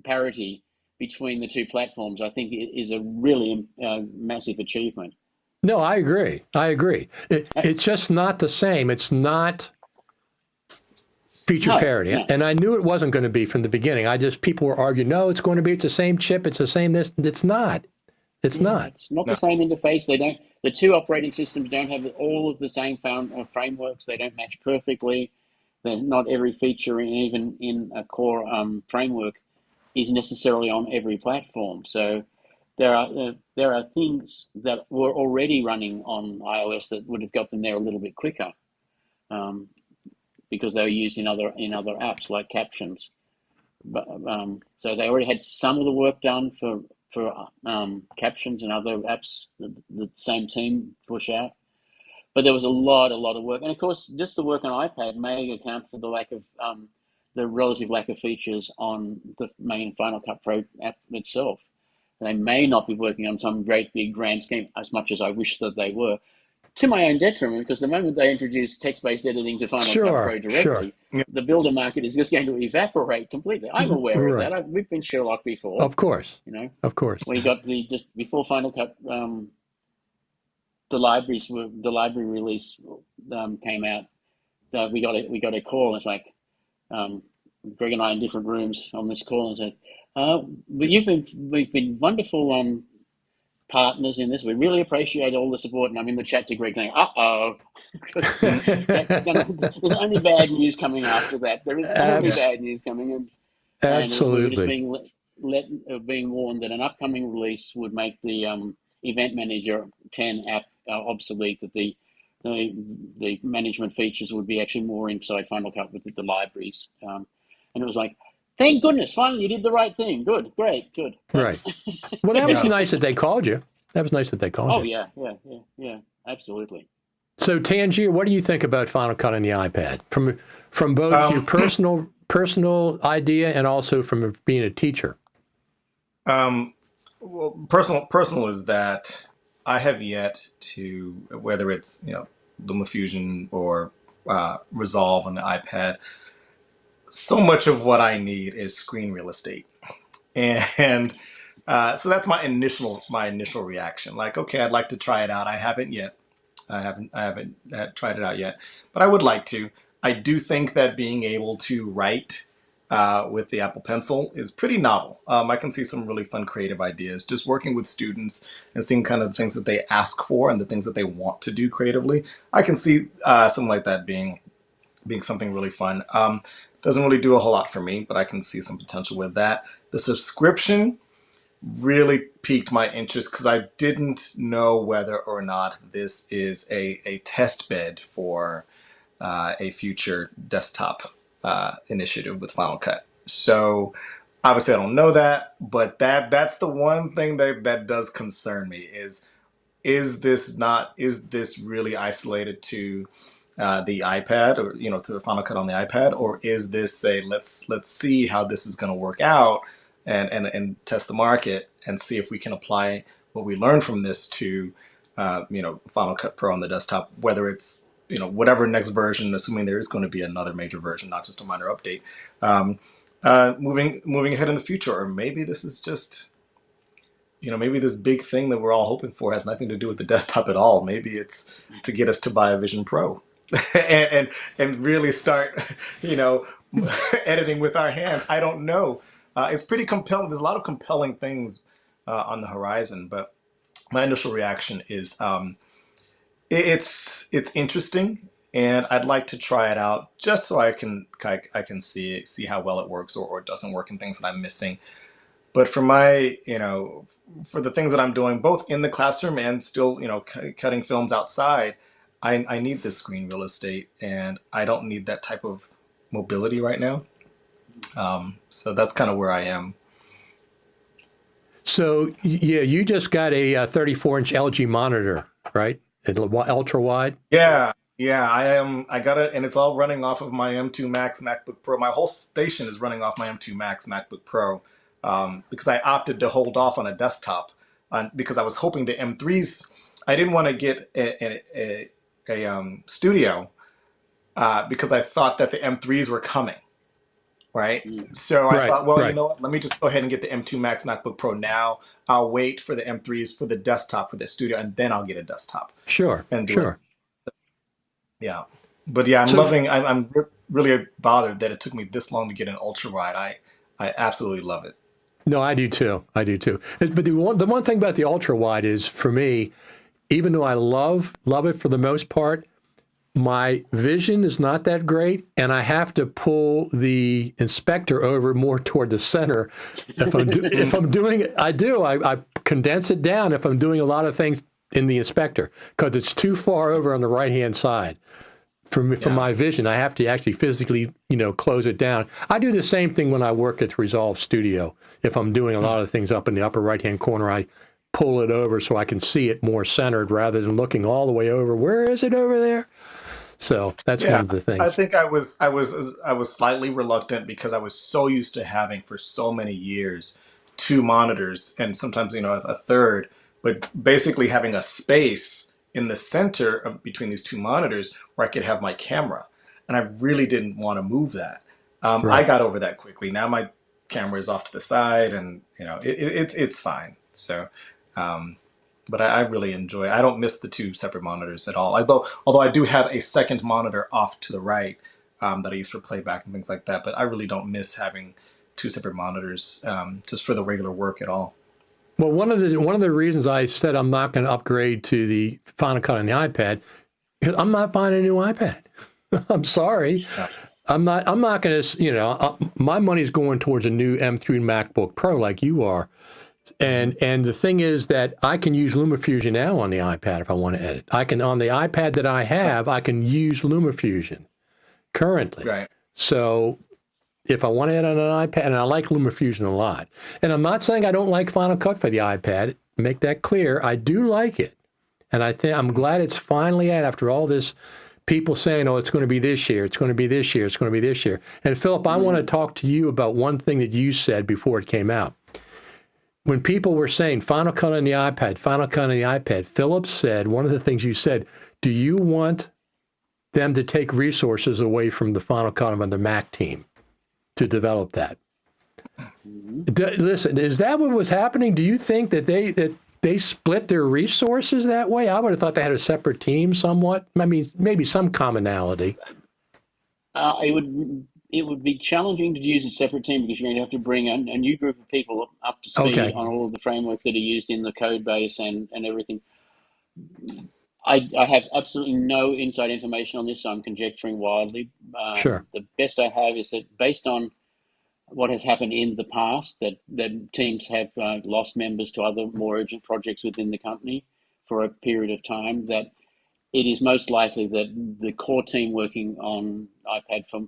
parity between the two platforms, I think is a really massive achievement. No, I agree. I agree. It's just not the same. It's not feature No, parity. no. And I knew it wasn't going to be from the beginning. People were arguing, no, it's going to be, it's the same chip, it's the same this. It's not. It's not. It's not No. the same interface. They don't. The two operating systems don't have all of the same frameworks. They don't match perfectly. Not every feature, even in a core framework, is necessarily on every platform. So there are things that were already running on iOS that would have got them there a little bit quicker, because they were used in other apps like captions. But so they already had some of the work done for captions and other apps that the same team push out. But there was a lot of work, and of course, just the work on iPad may account for the lack of the relative lack of features on the main Final Cut Pro app itself. They may not be working on some great big grand scheme as much as I wish that they were, to my own detriment, because the moment they introduce text-based editing to Final Cut Pro directly, Yeah. the builder market is just going to evaporate completely. I'm aware of that. We've been Sherlock before. Of course. You know, Of course. we got just before Final Cut, the library release came out. We got a call. It's like Greg and I in different rooms on this call, and said, we've been wonderful partners in this. We really appreciate all the support." And I'm in the chat to Greg going, "Uh-oh." There's only bad news coming after that. There is only bad news coming, and we were just being warned that an upcoming release would make the Event Manager 10 app obsolete. That the management features would be actually more inside Final Cut with the libraries, and it was like, thank goodness, finally you did the right thing. Good, great, good. Thanks. Right. Well, that was nice that they called you. That was nice that they called you. Oh yeah, absolutely. So, Tangier, what do you think about Final Cut on the iPad? From both your personal idea and also from being a teacher. Well, personal is that I have yet to, whether it's LumaFusion or Resolve on the iPad, so much of what I need is screen real estate, and so that's my initial reaction. Like, okay, I'd like to try it out. I haven't yet. I haven't tried it out yet, but I would like to. I do think that being able to write with the Apple Pencil is pretty novel. I can see some really fun creative ideas. Just working with students and seeing kind of the things that they ask for and the things that they want to do creatively. I can see something like that being something really fun. Doesn't really do a whole lot for me, but I can see some potential with that. The subscription really piqued my interest because I didn't know whether or not this is a test bed for a future desktop initiative with Final Cut. So obviously I don't know that, but that's the one thing that does concern me is this really isolated to the iPad, or to the Final Cut on the iPad, or is this let's see how this is going to work out and test the market and see if we can apply what we learned from this to Final Cut Pro on the desktop, whether it's whatever next version, assuming there is going to be another major version, not just a minor update, moving ahead in the future. Or maybe this is just maybe this big thing that we're all hoping for has nothing to do with the desktop at all. Maybe it's to get us to buy a Vision Pro and really start editing with our hands. I don't know. It's pretty compelling. There's a lot of compelling things on the horizon, but my initial reaction is it's interesting, and I'd like to try it out just so I can see how well it works or it doesn't work, and things that I'm missing. But for my for the things that I'm doing both in the classroom and still cutting films outside, I need this screen real estate, and I don't need that type of mobility right now. So that's kind of where I am. So yeah, you just got a 34-inch LG monitor, right? Ultra wide. Yeah, I am. I got it, and it's all running off of my M2 Max MacBook Pro. My whole station is running off my M2 Max MacBook Pro because I opted to hold off on a desktop because I was hoping the M3s. I didn't want to get a studio because I thought that the M3s were coming. right? So I Right, thought, well, you right. know what? Let me just go ahead and get the M2 Max MacBook Pro now. I'll wait for the M3s for the desktop for the studio, and then I'll get a desktop Sure, and do it. sure. Yeah, but yeah, I'm So loving. Really bothered that it took me this long to get an ultra wide. I absolutely love it. no, I do too. I do too. But the one thing about the ultra wide is for me, even though I love it for the most part, my vision is not that great, and I have to pull the inspector over more toward the center. If I'm doing it, I condense it down if I'm doing a lot of things in the inspector because it's too far over on the right hand side. For Yeah. my vision, I have to actually physically, close it down. I do the same thing when I work at Resolve Studio. If I'm doing a lot of things up in the upper right-hand corner, I pull it over so I can see it more centered rather than looking all the way over. Where is it over there? So that's one Yeah, of the I things. think I was slightly reluctant because I was so used to having for so many years two monitors and sometimes a third, but basically having a space in the center between these two monitors where I could have my camera, and I really didn't want to move that. I Right. got over that quickly. Now my camera is off to the side, and it's fine. So. Um, but I really enjoy. I don't miss the two separate monitors at all. Although I do have a second monitor off to the right that I use for playback and things like that. But I really don't miss having two separate monitors just for the regular work at all. Well, one of the reasons I said I'm not going to upgrade to the Final Cut on the iPad, is I'm not buying a new iPad. I'm sorry. Yeah. I'm not going to, my money's going towards a new M3 MacBook Pro like you are. And the thing is that I can use LumaFusion now on the iPad if I want to edit. I can on the iPad that I have, I can use LumaFusion currently. Right. So if I want to edit on an iPad, and I like LumaFusion a lot, and I'm not saying I don't like Final Cut for the iPad. Make that clear. I do like it, and I'm glad it's finally after all this. People saying, "Oh, it's going to be this year. It's going to be this year. It's going to be this year." And Philip, I want to talk to you about one thing that you said before it came out. When people were saying Final Cut on the iPad, Final Cut on the iPad, Philip said, one of the things you said, do you want them to take resources away from the Final Cut on the Mac team to develop that? Listen, is that what was happening? Do you think that they split their resources that way? I would have thought they had a separate team somewhat. I mean, maybe some commonality. It would be challenging to use a separate team because you're going to have to bring a new group of people up to speed Okay. on all of the frameworks that are used in the code base and everything. I have absolutely no inside information on this, so I'm conjecturing wildly. Sure. The best I have is that based on what has happened in the past, that teams have lost members to other more urgent projects within the company for a period of time, that it is most likely that the core team working on iPad for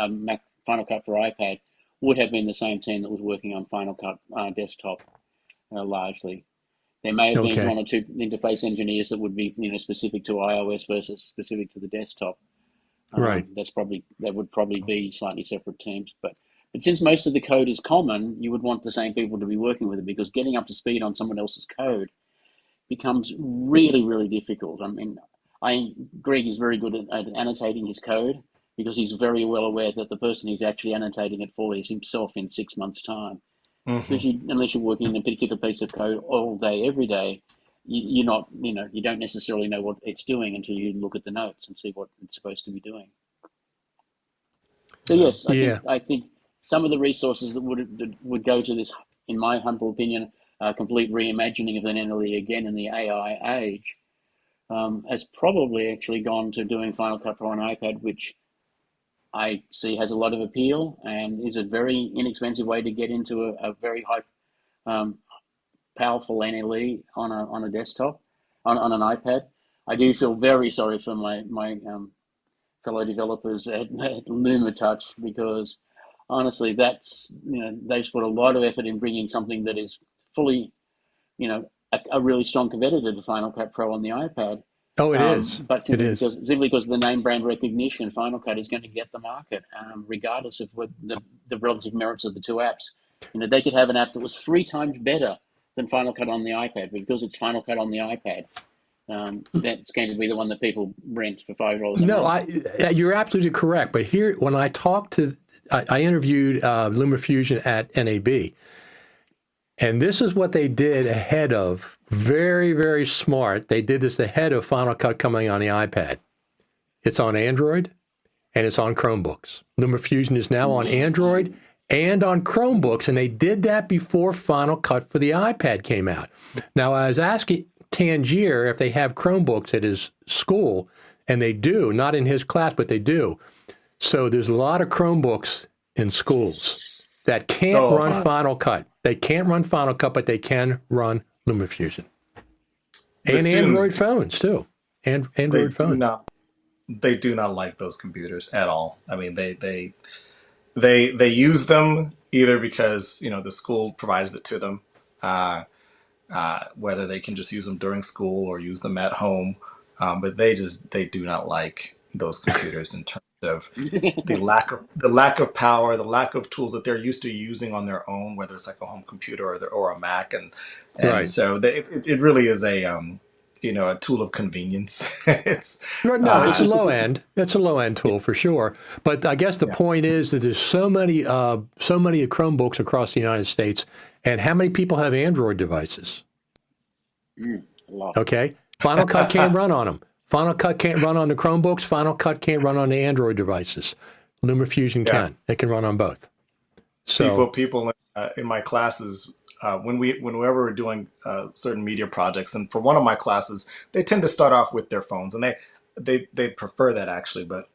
Mac Final Cut for iPad would have been the same team that was working on Final Cut desktop largely. There may have been Okay. one or two interface engineers that would be specific to iOS versus specific to the desktop. Right. That would probably be slightly separate teams, but since most of the code is common, you would want the same people to be working with it because getting up to speed on someone else's code becomes really, really difficult. I mean, Greg is very good at annotating his code because he's very well aware that the person who's actually annotating it for is himself in 6 months' time. Mm-hmm. Because unless you're working in a particular piece of code all day, every day, you're not, you don't necessarily know what it's doing until you look at the notes and see what it's supposed to be doing. So Yeah. yes, Yeah. I think some of the resources that would go to this, in my humble opinion, complete reimagining of the NLE again in the AI age, has probably actually gone to doing Final Cut Pro on iPad, which I see has a lot of appeal and is a very inexpensive way to get into a very high, powerful NLE on a desktop, on an iPad. I do feel very sorry for my fellow developers at LumaTouch because honestly, that's they've put a lot of effort in bringing something that is fully a really strong competitor to Final Cut Pro on the iPad. Oh, it is. But It is. simply because of the name brand recognition, Final Cut is going to get the market, regardless of what the relative merits of the two apps. They could have an app that was 3 times better than Final Cut on the iPad, but because it's Final Cut on the iPad, that's going to be the one that people rent for $5 a No, month. you're absolutely correct. But here, when I talked to, I interviewed LumaFusion at NAB, and this is what they did ahead of, very, very smart. They did this ahead of Final Cut coming on the iPad. It's on Android and it's on Chromebooks. LumaFusion is now on Android and on Chromebooks, and they did that before Final Cut for the iPad came out. Now, I was asking Tangier if they have Chromebooks at his school, and they do, not in his class, but they do. So there's a lot of Chromebooks in schools that can't run Final Cut. They can't run Final Cut, but they can run LumaFusion. And Android phones, too. And Android phones. They do not like those computers at all. I mean, they use them either because, the school provides it to them, whether they can just use them during school or use them at home. But they do not like those computers in terms of the lack of power, the lack of tools that they're used to using on their own, whether it's like a home computer or a Mac, and Right. so it really is a tool of convenience. It's a low end. It's a low end tool for sure. But I guess the point is that there's so many Chromebooks across the United States, and how many people have Android devices? A lot. Okay, Final Cut can't run on them. Final Cut can't run on the Chromebooks. Final Cut can't run on the Android devices. LumaFusion can. It can run on both. So people in my classes. Whenever we're doing certain media projects, and for one of my classes, they tend to start off with their phones, and they prefer that actually. But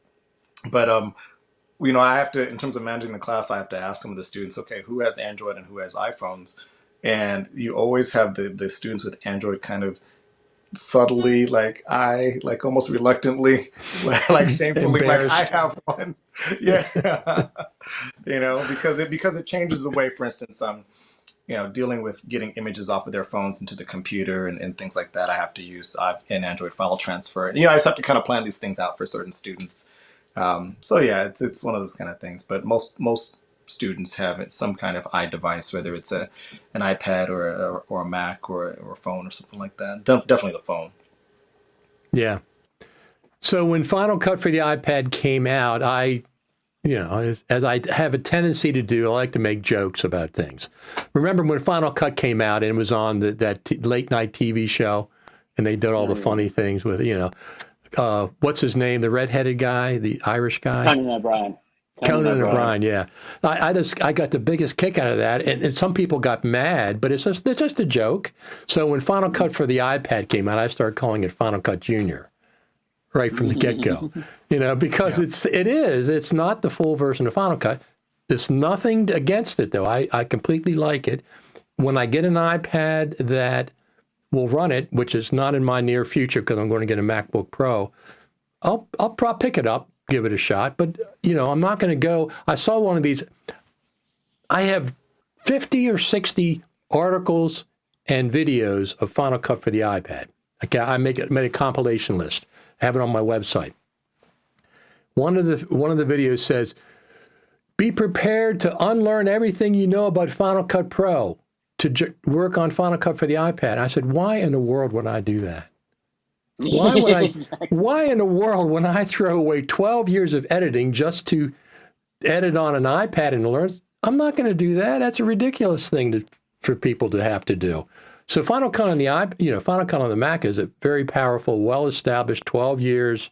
I have to, in terms of managing the class, I have to ask some of the students, okay, who has Android and who has iPhones, and you always have the students with Android kind of subtly, like almost reluctantly, like shamefully, like I have one, yeah, because it changes the way, for instance, dealing with getting images off of their phones into the computer and things like that. I have to use an Android file transfer. I just have to kind of plan these things out for certain students. So yeah, it's one of those kind of things. But most students have some kind of iDevice, whether it's an iPad or a Mac or a phone or something like that. Definitely the phone. yeah. So when Final Cut for the iPad came out, as I have a tendency to do, I like to make jokes about things. Remember when Final Cut came out and it was on that late night TV show, and they did all the funny things with, what's his name, the redheaded guy, the Irish guy? Conan O'Brien. Conan O'Brien, yeah. I got the biggest kick out of that, and some people got mad, but it's just a joke. So when Final Cut for the iPad came out, I started calling it Final Cut Junior. Right from the get-go, because it's not the full version of Final Cut. There's nothing against it, though. I completely like it. When I get an iPad that will run it, which is not in my near future because I'm going to get a MacBook Pro, I'll pick it up, give it a shot. But, I'm not going to go. I saw one of these. I have 50 or 60 articles and videos of Final Cut for the iPad. Okay, I made a compilation list. I have it on my website. One of the videos says, "Be prepared to unlearn everything you know about Final Cut Pro to work on Final Cut for the iPad." I said, "Why in the world would I do that? Why would I? Exactly. Why in the world would I throw away 12 years of editing just to edit on an iPad and learn? I'm not going to do that. That's a ridiculous thing for people to have to do." So Final Cut on Final Cut on the Mac is a very powerful, well-established 12 years,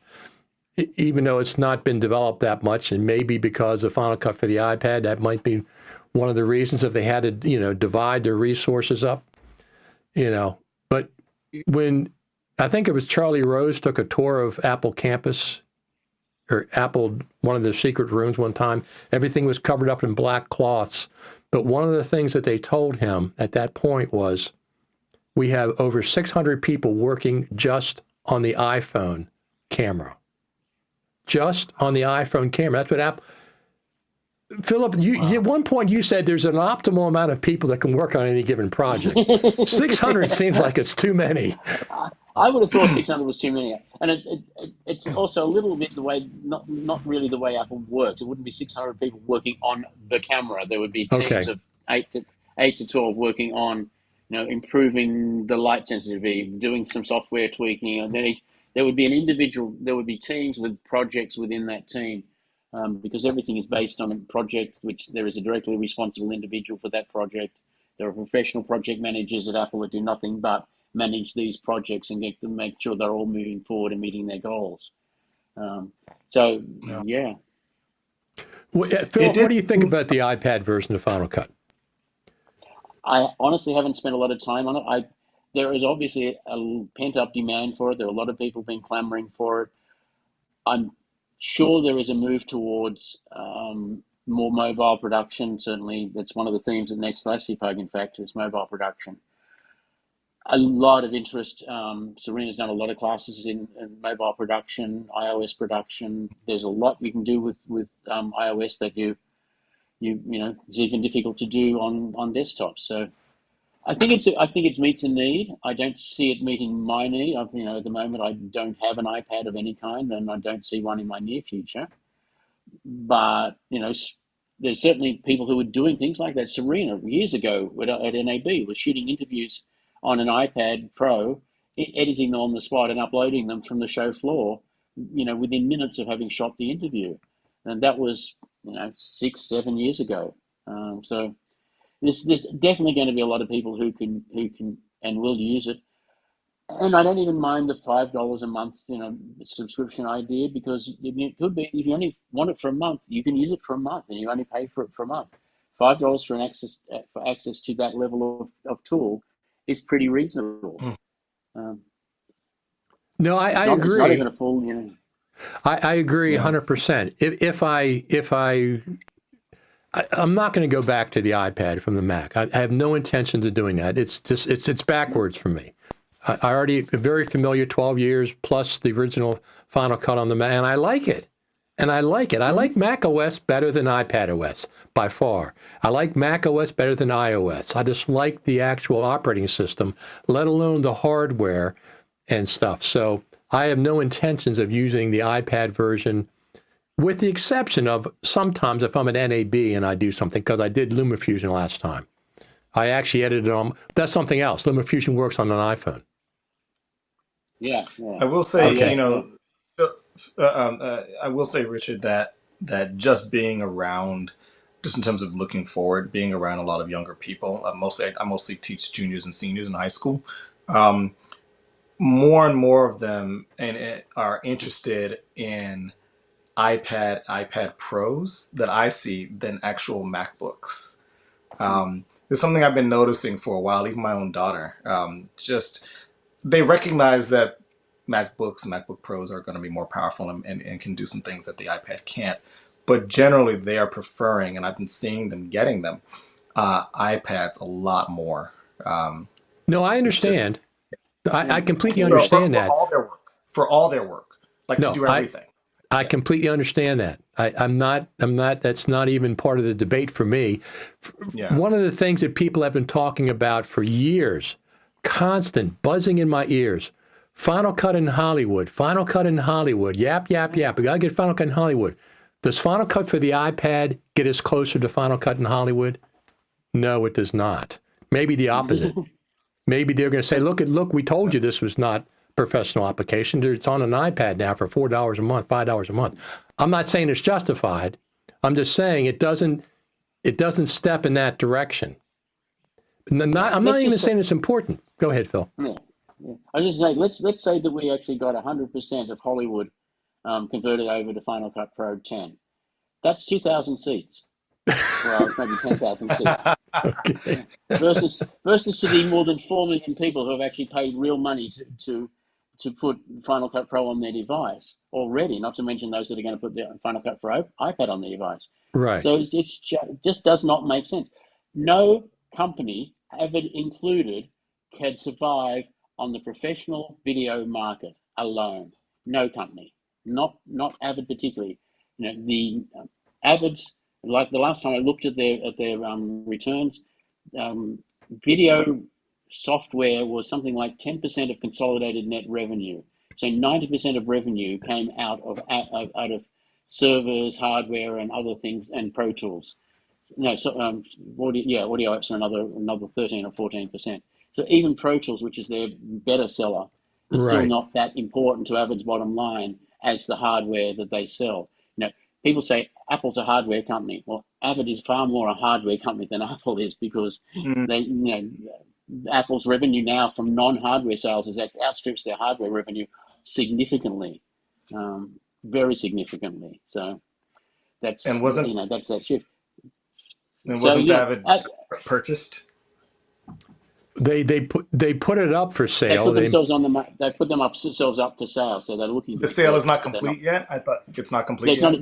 even though it's not been developed that much, and maybe because of Final Cut for the iPad, that might be one of the reasons if they had to, divide their resources up, But when I think it was Charlie Rose took a tour of Apple campus or Apple, one of their secret rooms one time, everything was covered up in black cloths. But one of the things that they told him at that point was, we have over 600 people working just on the iPhone camera. Just on the iPhone camera. That's what Apple... Philip, at one point you said there's an optimal amount of people that can work on any given project. 600 seems like it's too many. I would have thought 600 was too many. And it's also a little bit the way, not really the way Apple works. It wouldn't be 600 people working on the camera. There would be teams of 8 to 12 working on improving the light sensitivity, doing some software tweaking, and then there would be teams with projects within that team, because everything is based on a project, which there is a directly responsible individual for that project. There are professional project managers at Apple that do nothing but manage these projects and get them, make sure they're all moving forward and meeting their goals. So yeah. Well, Philip, what do you think about the iPad version of Final Cut? I honestly haven't spent a lot of time on it. There is obviously a pent-up demand for it. There are a lot of people been clamoring for it. I'm sure there is a move towards more mobile production. Certainly, that's one of the themes at Next FCPX, in fact, is mobile production. A lot of interest. Serena's done a lot of classes in mobile production, iOS production. There's a lot you can do with iOS that it's even difficult to do on desktops. So I think it meets a need. I don't see it meeting my need. At the moment I don't have an iPad of any kind, and I don't see one in my near future. But there's certainly people who are doing things like that. Serena years ago at NAB was shooting interviews on an iPad Pro, editing them on the spot and uploading them from the show floor, within minutes of having shot the interview, and that was 6-7 years ago. So there's definitely going to be a lot of people who can and will use it. And I don't even mind the $5 a month, subscription idea, because it could be, if you only want it for a month, you can use it for a month, and you only pay for it for a month. $5 for access to that level of tool is pretty reasonable. No, I agree. It's not even a full, I agree 100%. I'm not going to go back to the iPad from the Mac. I have no intentions of doing that. It's backwards for me. I already very familiar, 12 years plus the original Final Cut on the Mac, and I like it. I like Mac OS better than iPad OS by far. I like Mac OS better than iOS. I just like the actual operating system, let alone the hardware and stuff. So I have no intentions of using the iPad version, with the exception of sometimes if I'm at NAB and I do something, because I did LumaFusion last time. I actually edited on, that's something else. LumaFusion works on an iPhone. Yeah. I will say, Okay. I will say, Richard, that just being around, just in terms of looking forward, being around a lot of younger people. I mostly teach juniors and seniors in high school. More and more of them are interested in iPad Pros that I see than actual MacBooks. There's something I've been noticing for a while. Even my own daughter, they recognize that MacBook Pros are going to be more powerful and can do some things that the iPad can't. But generally, they are preferring, and I've been seeing them getting them, iPads a lot more. No, I understand. I completely understand that. For all their work, to do everything. I completely understand that. I'm not, that's not even part of the debate for me. Yeah. One of the things that people have been talking about for years, constant buzzing in my ears, Final Cut in Hollywood, yap, yap, yap. We got to get Final Cut in Hollywood. Does Final Cut for the iPad get us closer to Final Cut in Hollywood? No, it does not. Maybe the opposite. Maybe they're going to say, look, we told you this was not professional application. It's on an iPad now for $4 a month, $5 a month. I'm not saying it's justified. I'm just saying it doesn't step in that direction. I'm not even saying it's important. Go ahead, Phil. Yeah. I was just saying, let's say that we actually got 100% of Hollywood converted over to Final Cut Pro 10. That's 2,000 seats. Well, maybe 10,000 seats. Okay. Versus to the more than 4 million people who have actually paid real money to put Final Cut Pro on their device already, not to mention those that are going to put the Final Cut Pro iPad on their device. Right. So it just does not make sense. No company, Avid included, can survive on the professional video market alone. No company, not Avid particularly. The Avid's, like the last time I looked at their returns, video software was something like 10% of consolidated net revenue. So 90% of revenue came out of servers, hardware, and other things, and Pro Tools. No, so audio apps are another 13 or 14%. So even Pro Tools, which is their better seller, is still Right. not that important to Avid's bottom line as the hardware that they sell. People say Apple's a hardware company. Well, Avid is far more a hardware company than Apple is, because Mm. Apple's revenue now from non-hardware sales is that outstrips their hardware revenue significantly, very significantly. So And that's wasn't that's that shift. and So wasn't David uh, purchased? They put it up for they sale. put themselves on the they put themselves up for sale. So they're looking to The sale is purchase, not but they're not. complete yet. I thought it's not complete There's yet.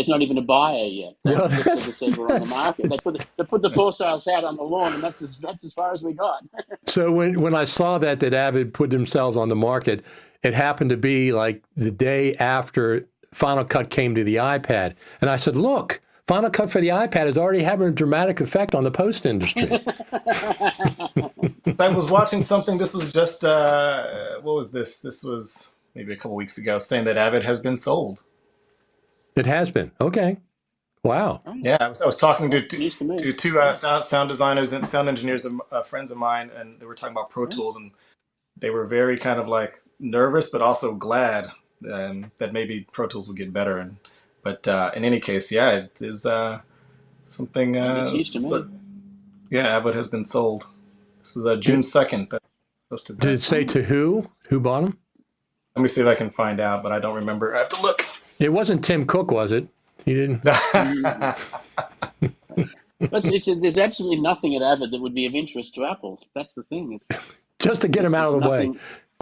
not even a buyer yet. They Well, just sort of said we're on the that's market. They put the for sales out on the lawn, and that's as far as we got. so when I saw that Avid put themselves on the market, it happened to be like the day after Final Cut came to the iPad, and I said, "Look, Final Cut for the iPad is already having a dramatic effect on the post industry." I was watching something. This was just what was this? This was maybe a couple weeks ago, saying that Avid has been sold. It has been. Okay. Wow. Yeah, I was talking to News to me. two sound designers and sound engineers, friends of mine, and they were talking about Pro Tools, and they were very kind of like nervous, but also glad that maybe Pro Tools would get better. But in any case, yeah, it is something. It's news to me. Yeah, Avid has been sold. This is June 2nd. That posted Did that. it say to who? Who bought them? Let me see if I can find out, but I don't remember. I have to look. It wasn't Tim Cook, was it? He didn't. But there's absolutely nothing at Avid that would be of interest to Apple. That's the thing. Just to get him out of the way.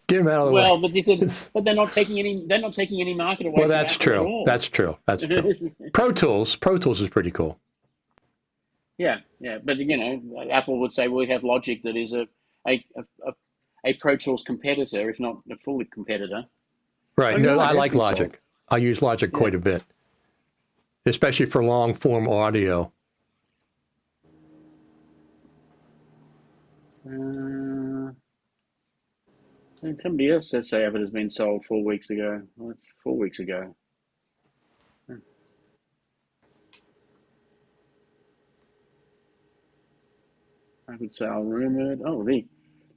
Get him out of the way. Well, but they said, but they're not taking any market away. Well, from that's Apple true. At all. That's true. That's true. Pro Tools is pretty cool. Yeah. But Apple would say, well, we have Logic that is a Pro Tools competitor, if not a full competitor. Right. Oh, No, yeah, I like definitely Logic. I use Logic quite a bit, especially for long form audio. And somebody else says say Avid has been sold 4 weeks ago. Well, it's 4 weeks ago. Avid sale rumored. Oh,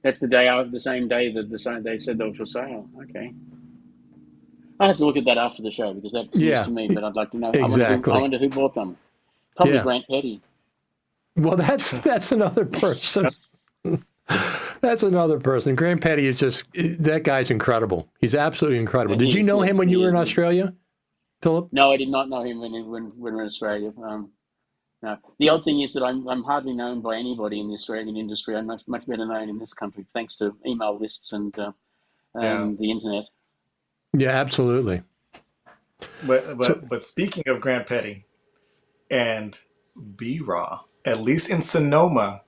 that's the day after the same day that they said they were for sale. Okay. I'll have to look at that after the show, because that's news Yeah, to me, but I'd like to know. exactly. I wonder who bought them. Probably Yeah. Grant Petty. Well, that's another person. That's another person. Grant Petty is that guy's incredible. He's absolutely incredible. Did you know him when you were in Australia, Philip? No, I did not know him when we were in Australia. No. The odd thing is that I'm hardly known by anybody in the Australian industry. I'm much better known in this country, thanks to email lists and the internet. Yeah, absolutely. But speaking of Grant Petty and B-Raw, at least in Sonoma,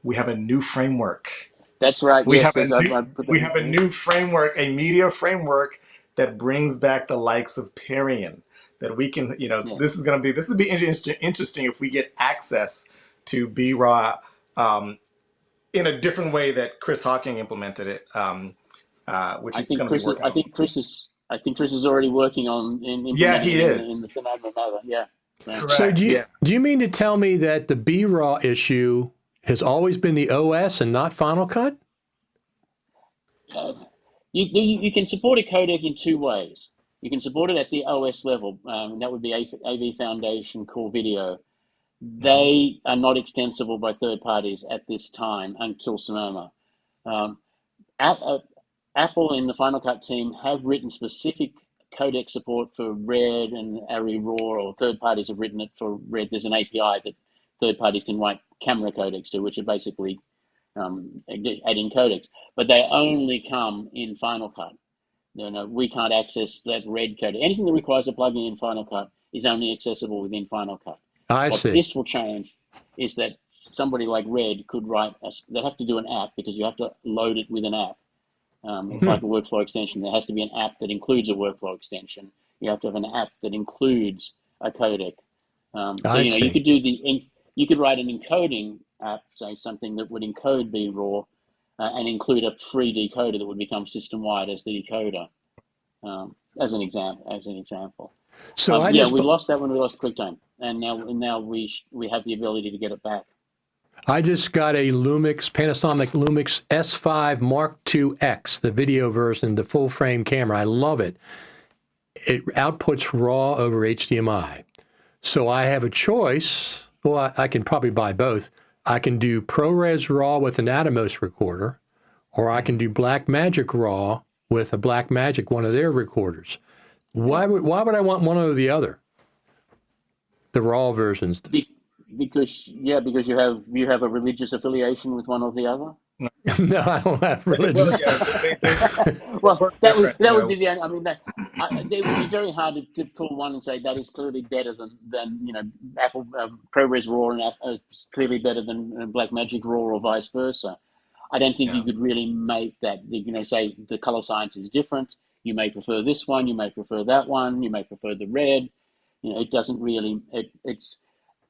we have a new framework. That's right. We Yes, have a new framework, a media framework that brings back the likes of Parian. That we can, this would be interesting if we get access to B-Raw in a different way that Chris Hawking implemented it, which he's going to be working on. I think Chris is already working on implementing he is in the Sonoma mother. Yeah. Correct. So do you mean to tell me that the B-Raw issue has always been the OS and not Final Cut? You can support a codec in two ways. You can support it at the OS level, and that would be AV Foundation Core Video. They are not extensible by third parties at this time until Sonoma. Apple and the Final Cut team have written specific codec support for Red and ARRI RAW, or third parties have written it for Red. There's an API that third parties can write camera codecs to, which are basically adding codecs, but they only come in Final Cut. We can't access that Red codec. Anything that requires a plugin in Final Cut is only accessible within Final Cut. What this will change is that somebody like Red could write, they have to do an app, because you have to load it with an app. Like a workflow extension, there has to be an app that includes a workflow extension. You have to have an app that includes a codec. You could you could write an encoding app, say something that would encode B-RAW and include a free decoder that would become system-wide as the decoder. As an example. So we lost that when we lost QuickTime, and now we have the ability to get it back. I just got a Panasonic Lumix S5 Mark II X, the video version, the full frame camera. I love it. It outputs RAW over HDMI. So I have a choice. Well, I can probably buy both. I can do ProRes RAW with an Atomos recorder, or I can do Blackmagic RAW with a Blackmagic, one of their recorders. Why would I want one over the other? The RAW versions. Because you have a religious affiliation with one or the other. No, I don't have Well, religious. yeah, they Well, work that would different, you know. be the only. I mean, it would be very hard to pull one and say that is clearly better than Apple ProRes RAW and is clearly better than Blackmagic RAW or vice versa. I don't think you Yeah. could really make that. Say the color science is different. You may prefer this one. You may prefer that one. You may prefer the red. It doesn't really. It's.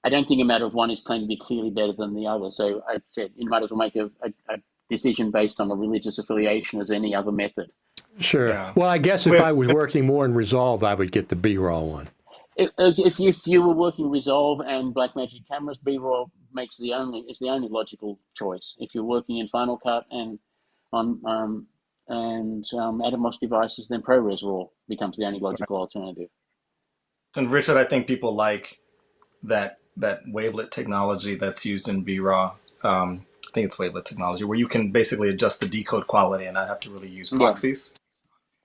I don't think a matter of one is claimed to be clearly better than the other. So I said you might as well make a decision based on a religious affiliation as any other method. Sure. Yeah. Well, I guess if I was working more in Resolve, I would get the B-RAW one. If you were working Resolve and Blackmagic cameras, B-RAW is the only logical choice. If you're working in Final Cut and on Atomos devices, then ProRes RAW becomes the only logical alternative. And Richard, I think people like that wavelet technology that's used in B-RAW. I think it's wavelet technology where you can basically adjust the decode quality and not have to really use proxies.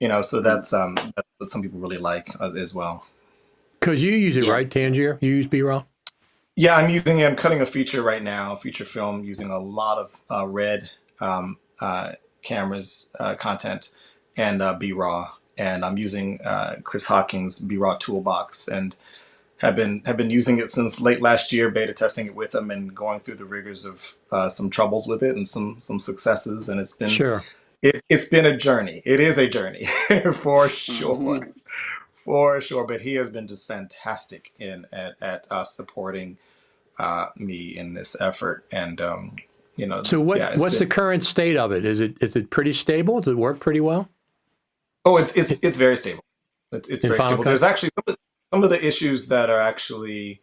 So that's what some people really like as well. Because you use it, right, Tangier? You use B-RAW? Yeah, I'm cutting a feature right now, feature film, using a lot of red cameras content and B-RAW, and I'm using Chris Hawking's B-RAW toolbox, and have been using it since late last year, beta testing it with him and going through the rigors of some troubles with it and some successes, and it's been it's been a journey. It is a journey for sure. Mm-hmm. For sure, but he has been just fantastic at supporting me in this effort, and So what's the current state of it? Is it pretty stable? Does it work pretty well? Oh, it's very stable. It's very stable. Cut? There's actually some of the issues that are actually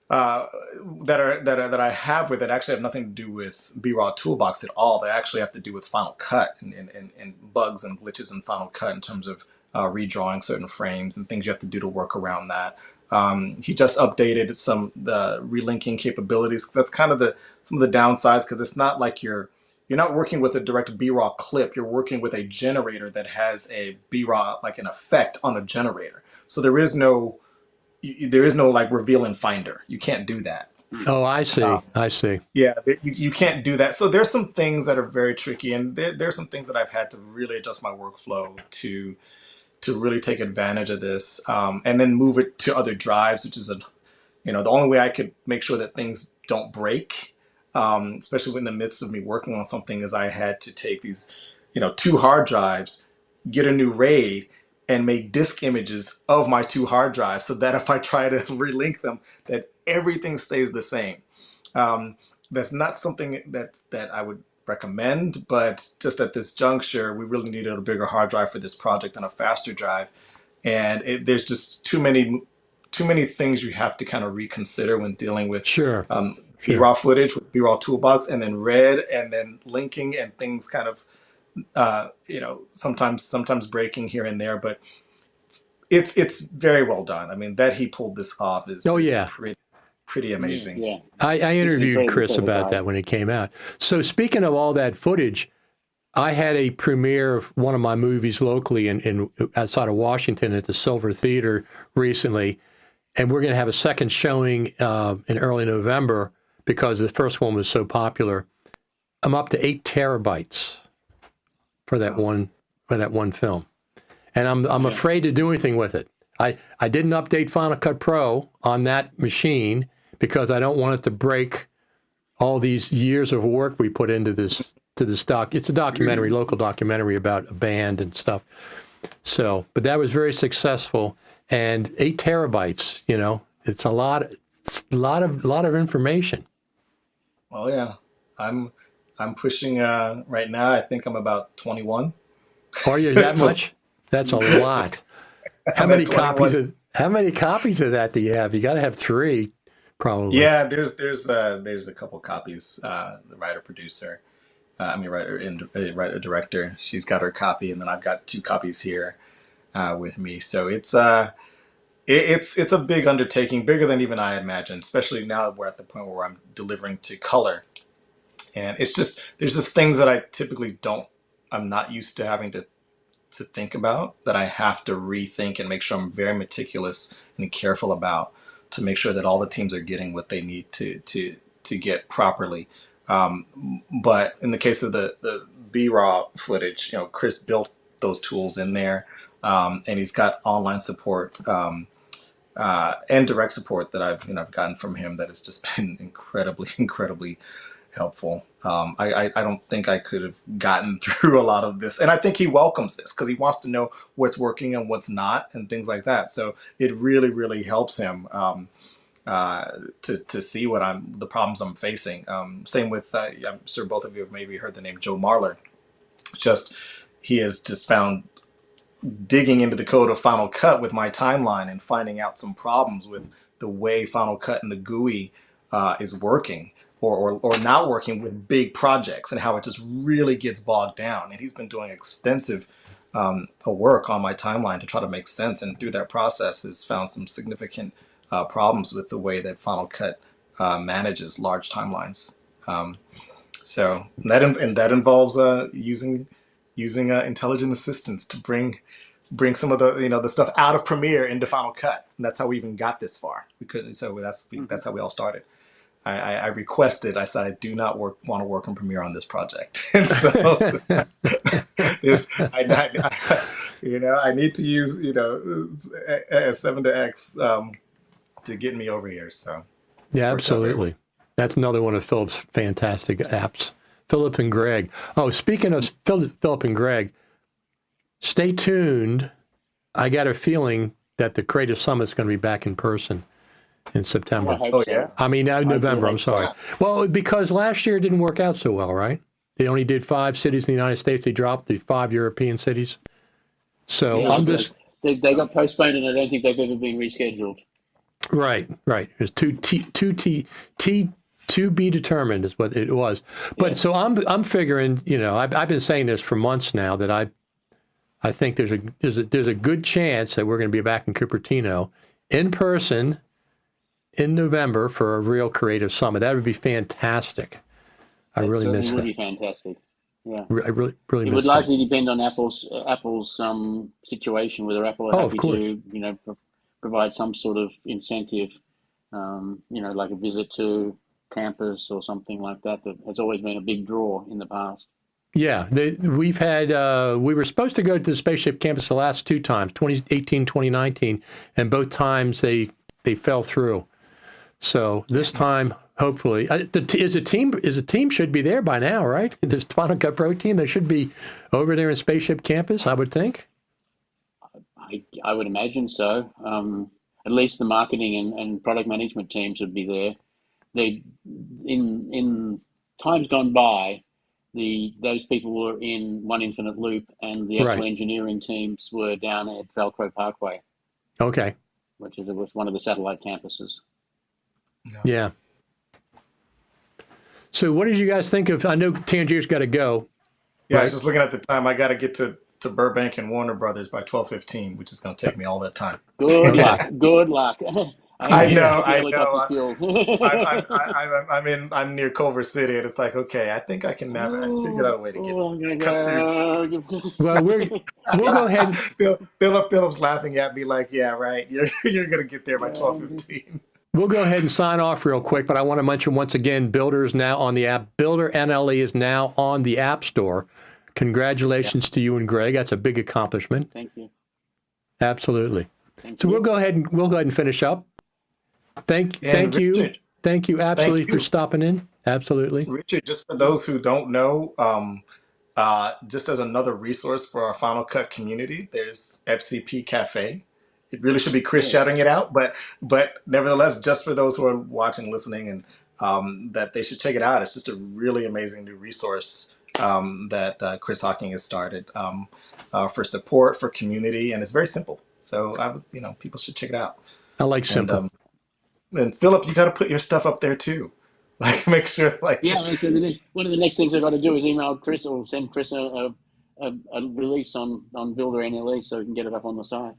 that I have with it actually have nothing to do with B-RAW Toolbox at all. They actually have to do with Final Cut and bugs and glitches in Final Cut in terms of redrawing certain frames and things you have to do to work around that. He just updated the relinking capabilities. That's kind of some of the downsides, because it's not like you're not working with a direct B-RAW clip. You're working with a generator that has a B-RAW, like an effect on a generator. So there is no like reveal and finder. You can't do that. Oh, I see. I see. Yeah, you can't do that. So there's some things that are very tricky, and there's some things that I've had to really adjust my workflow to really take advantage of this, and then move it to other drives, which is the only way I could make sure that things don't break, especially in the midst of me working on something, is I had to take these, 2 hard drives, get a new RAID, and make disk images of my 2 hard drives, so that if I try to relink them, that everything stays the same. That's not something that I would recommend, but just at this juncture, we really needed a bigger hard drive for this project and a faster drive. And there's just too many things you have to kind of reconsider when dealing with B-RAW footage with B-RAW Toolbox, and then red, and then linking, and things kind of sometimes breaking here and there, but it's very well done. I mean, that he pulled this off is pretty amazing. Yeah. I interviewed Chris about that when it came out. So speaking of all that footage, I had a premiere of one of my movies locally in outside of Washington at the Silver Theater recently, and we're going to have a second showing in early November because the first one was so popular. I'm up to 8 terabytes for that one film, and I'm afraid to do anything with it. I didn't update Final Cut Pro on that machine because I don't want it to break all these years of work we put into this doc. It's a documentary, local documentary about a band and stuff. So, but that was very successful, and 8 terabytes. It's a lot of information. Well, yeah, I'm pushing right now. I think I'm about 21. Are you that much? That's a lot. How many copies of that do you have? You got to have 3 probably. Yeah, there's a couple copies. The writer producer, writer director. She's got her copy, and then I've got two copies here with me. So it's a big undertaking, bigger than even I imagined. Especially now that we're at the point where I'm delivering to color, and it's just there's just things that I typically don't. I'm not used to having to think about that I have to rethink and make sure I'm very meticulous and careful about to make sure that all the teams are getting what they need to get properly. But in the case of the B-raw footage, Chris built those tools in there, and he's got online support and direct support that I've gotten from him that has just been incredibly helpful. I don't think I could have gotten through a lot of this. And I think he welcomes this because he wants to know what's working and what's not and things like that. So it really helps him to see the problems I'm facing. Same with, I'm sure both of you have maybe heard the name Joe Marler. He has just found digging into the code of Final Cut with my timeline and finding out some problems with the way Final Cut and the GUI is working or not working with big projects and how it just really gets bogged down. And he's been doing extensive work on my timeline to try to make sense. And through that process has found some significant problems with the way that Final Cut manages large timelines. So that involves using intelligent assistants to bring some of the stuff out of Premiere into Final Cut. And that's how we even got this far. We couldn't, so that's how we all started. I requested. I said I do not want to work on Premiere on this project, and so I need to use a 7 to X to get me over here. So yeah, absolutely. That's another one of Philip's fantastic apps. Philip and Greg. Oh, speaking of Philip and Greg, stay tuned. I got a feeling that the Creative Summit is going to be back in person in September. I hope so. Yeah. I mean, November, I'm sorry. So. Well, because last year it didn't work out so well, right? They only did 5 cities in the United States. They dropped the 5 European cities. So Yeah, I'm just... They got postponed, and I don't think they've ever been rescheduled. Right. It's to be determined is what it was. But so I'm figuring, I've been saying this for months now that I think there's a good chance that we're going to be back in Cupertino in person in November for a real creative summit. That would be fantastic. I really miss that. It would be fantastic. Yeah. I really it miss would that. largely depend on Apple's situation, whether Apple are happy to provide some sort of incentive, like a visit to campus or something like that. That has always been a big draw in the past. Yeah, we've had, we were supposed to go to the Spaceship Campus the last 2 times, 2018, 2019, and both times they fell through. So this time, hopefully, is a team should be there by now, right? This Final Cut Pro team, they should be over there in Spaceship Campus, I would think. I would imagine so. At least the marketing and product management teams would be there. They in times gone by, those people were in One Infinite Loop, and the actual engineering teams were down at Velcro Parkway. Okay. Which was one of the satellite campuses. Yeah. So what did you guys think of, I know Tangier's got to go. Yeah, right? I was just looking at the time. I got to get to Burbank and Warner Brothers by 12:15, which is going to take me all that time. Good luck. Good luck. I know. I'm near Culver City, and it's like, okay, I think I can figure out a way to cut through. Well, we'll go ahead. Philip's laughing at me like, yeah, right. You're going to get there by 12:15. We'll go ahead and sign off real quick, but I want to mention once again, Builder is now on the app. Builder NLE is now on the App Store. Congratulations to you and Greg. That's a big accomplishment. Thank you. Absolutely. We'll go ahead and finish up. Thank you absolutely for stopping in. Absolutely. Richard, just for those who don't know, just as another resource for our Final Cut community, there's FCP Cafe. It really should be Chris shouting it out, but nevertheless, just for those who are watching, listening, and that they should check it out. It's just a really amazing new resource that Chris Hawking has started for support, for community, and it's very simple. So people should check it out. I like simple. and Philip, you got to put your stuff up there too. Like, make sure, like, Yeah, so one of the next things I've got to do is email Chris or send Chris a release on Builder NLE so we can get it up on the site.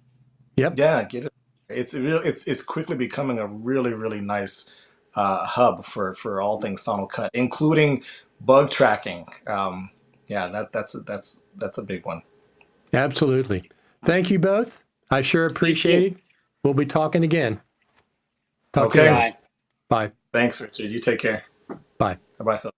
Yep. yeah, get it. It's quickly becoming a really really nice hub for all things Final Cut, including bug tracking. Yeah, that's a big one. Absolutely. Thank you both. I sure Thank appreciate you. it. We'll be talking again. Talk to you Okay, later. Bye. Bye. thanks, Richard. You take care. Bye. Bye, Philip.